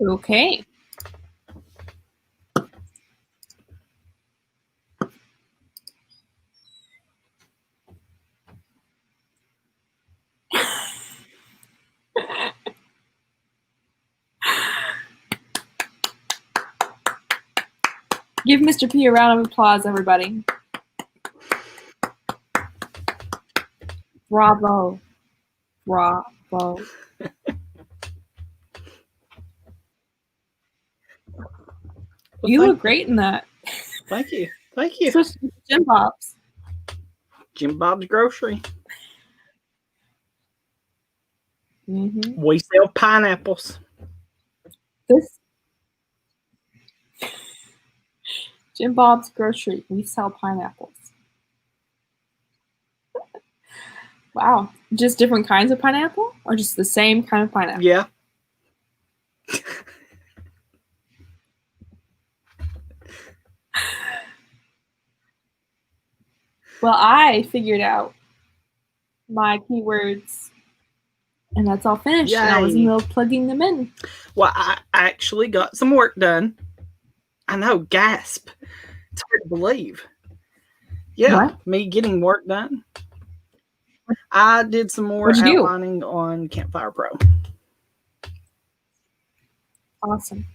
Speaker 1: Okay. Give Mr. P a round of applause, everybody. Bravo. Bravo. You look great in that.
Speaker 2: Thank you. Thank you.
Speaker 1: Especially Jim Bob's.
Speaker 2: Jim Bob's Grocery.
Speaker 1: Mm-hmm.
Speaker 2: We sell pineapples.
Speaker 1: This Jim Bob's Grocery. We sell pineapples. Wow. Just different kinds of pineapple? Or just the same kind of pineapple?
Speaker 2: Yeah.
Speaker 1: Well, I figured out my keywords, and that's all finished.
Speaker 2: Yay.
Speaker 1: And I was in the middle of plugging them in.
Speaker 2: Well, I actually got some work done. I know, gasp. It's hard to believe. Yeah,
Speaker 1: What?
Speaker 2: Me getting work done. I did some more outlining on Campfire Pro.
Speaker 1: Awesome.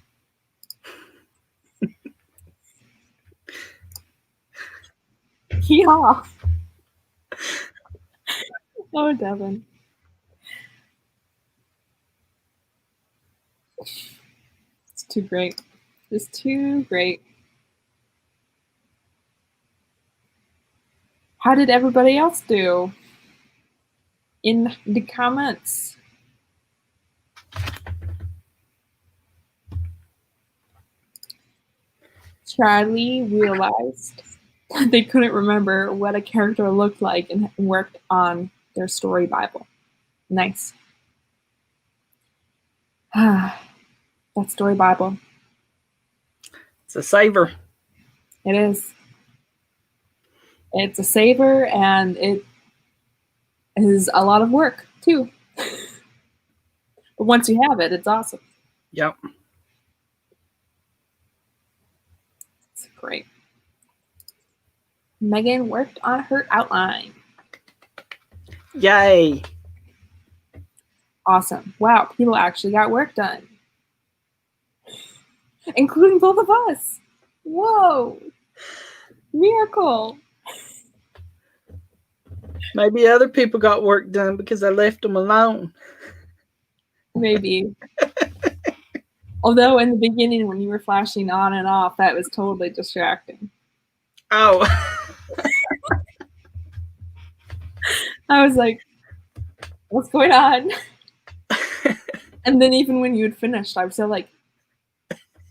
Speaker 1: Yeah. Oh, Devin. It's too great. It's too great. How did everybody else do? In the comments. Charlie realized that they couldn't remember what a character looked like and worked on their story Bible. Nice. That story Bible.
Speaker 2: It's a saver.
Speaker 1: It is. It's a saver, and it is a lot of work, too. But once you have it, it's awesome.
Speaker 2: Yep.
Speaker 1: It's great. Megan worked on her outline.
Speaker 2: Yay.
Speaker 1: Awesome. Wow, people actually got work done. Including both of us. Whoa. Miracle.
Speaker 2: Maybe other people got work done because I left them alone.
Speaker 1: Maybe. Although in the beginning when you were flashing on and off, that was totally distracting.
Speaker 2: Oh.
Speaker 1: I was like, what's going on? And then even when you had finished, I was still like,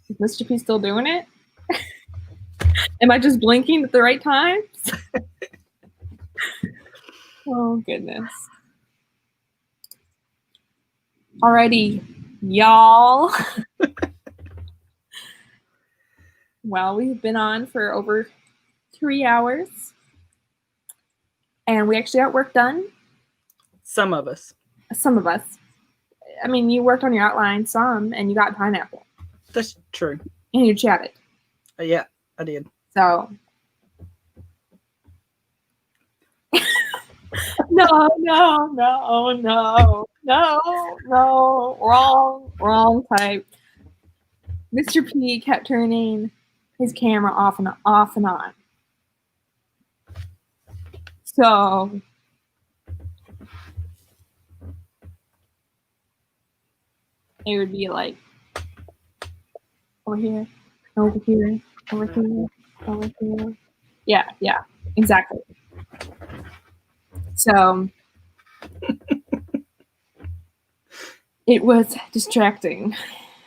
Speaker 1: is Mr. P still doing it? Am I just blinking at the right times? Oh, goodness. Alrighty, y'all. Well, we've been on for over 3 hours. And we actually got work done.
Speaker 2: Some of us.
Speaker 1: Some of us. I mean, you worked on your outline some, and you got pineapple.
Speaker 2: That's true.
Speaker 1: And you chatted.
Speaker 2: Yeah, I did.
Speaker 1: So. No. Wrong type. Mr. P kept turning his camera off and on. So it would be like over here, over here, over here, over here. Yeah, exactly. So it was distracting.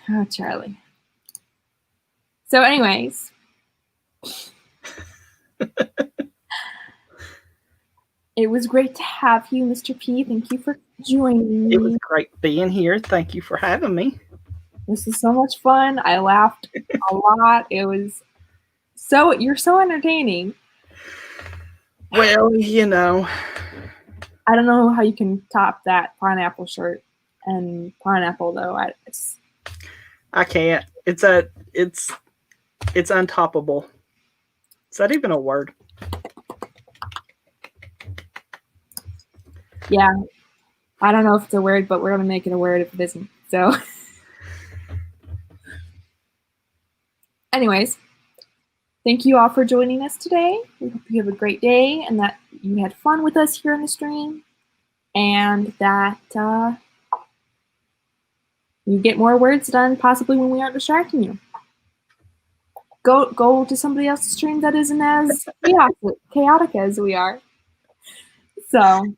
Speaker 1: Oh, Charlie. So anyways, it was great to have you, Mr. P. Thank you for joining me.
Speaker 2: It was great being here. Thank you for having me.
Speaker 1: This is so much fun. I laughed a lot. It was you're so entertaining.
Speaker 2: Well, you know.
Speaker 1: I don't know how you can top that pineapple shirt and pineapple, though.
Speaker 2: I can't. It's untoppable. Is that even a word?
Speaker 1: Yeah. I don't know if it's a word, but we're going to make it a word if it isn't. So, anyways, thank you all for joining us today. We hope you have a great day and that you had fun with us here in the stream and that you get more words done possibly when we aren't distracting you. Go to somebody else's stream that isn't as chaotic as we are. So,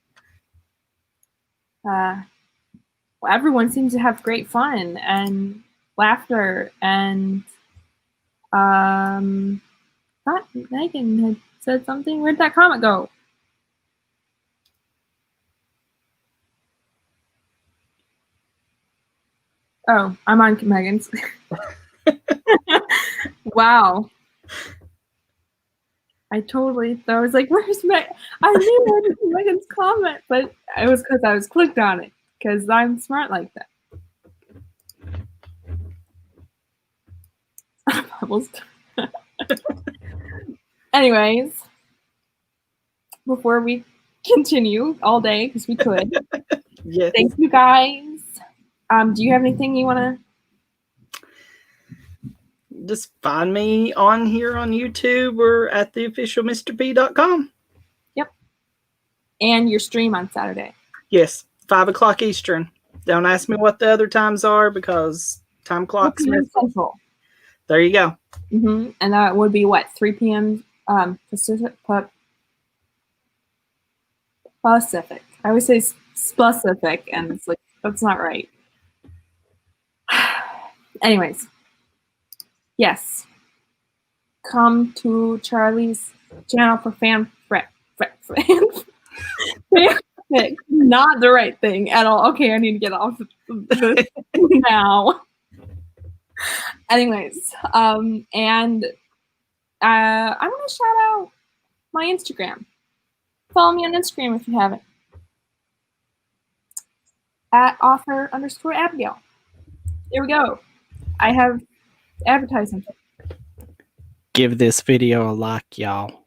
Speaker 1: everyone seems to have great fun and laughter and thought Megan had said something. Where'd that comment go? Oh, I'm on Megan's. Wow. I was like, where's Megan? I knew I didn't see Megan's comment, but it was because I was clicked on it, because I'm smart like that. Bubbles. Anyways, before we continue all day, because we could,
Speaker 2: Yes.
Speaker 1: thank you guys. Do you have anything you want to?
Speaker 2: Just find me on here on YouTube or at theofficialmrp.com.
Speaker 1: Yep. And your stream on Saturday.
Speaker 2: Yes, 5 o'clock Eastern. Don't ask me what the other times are because time clocks.
Speaker 1: Central.
Speaker 2: There you go.
Speaker 1: Mm-hmm. And that would be what, 3 p.m. Pacific. Pacific. I always say specific, and it's like that's not right. Anyways, yes. Come to Charlie's channel for fanfic. Not the right thing at all. Okay, I need to get off this now. Anyways, and I want to shout out my Instagram. Follow me on Instagram if you haven't. At author_Abigail. There we go. I have advertising.
Speaker 2: Give this video a like, y'all.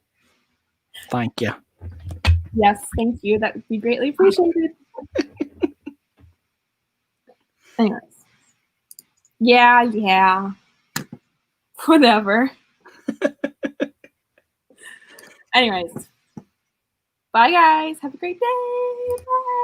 Speaker 2: Thank you.
Speaker 1: Yes, thank you. That would be greatly appreciated. Anyways. Yeah. Whatever. Anyways. Bye, guys. Have a great day. Bye.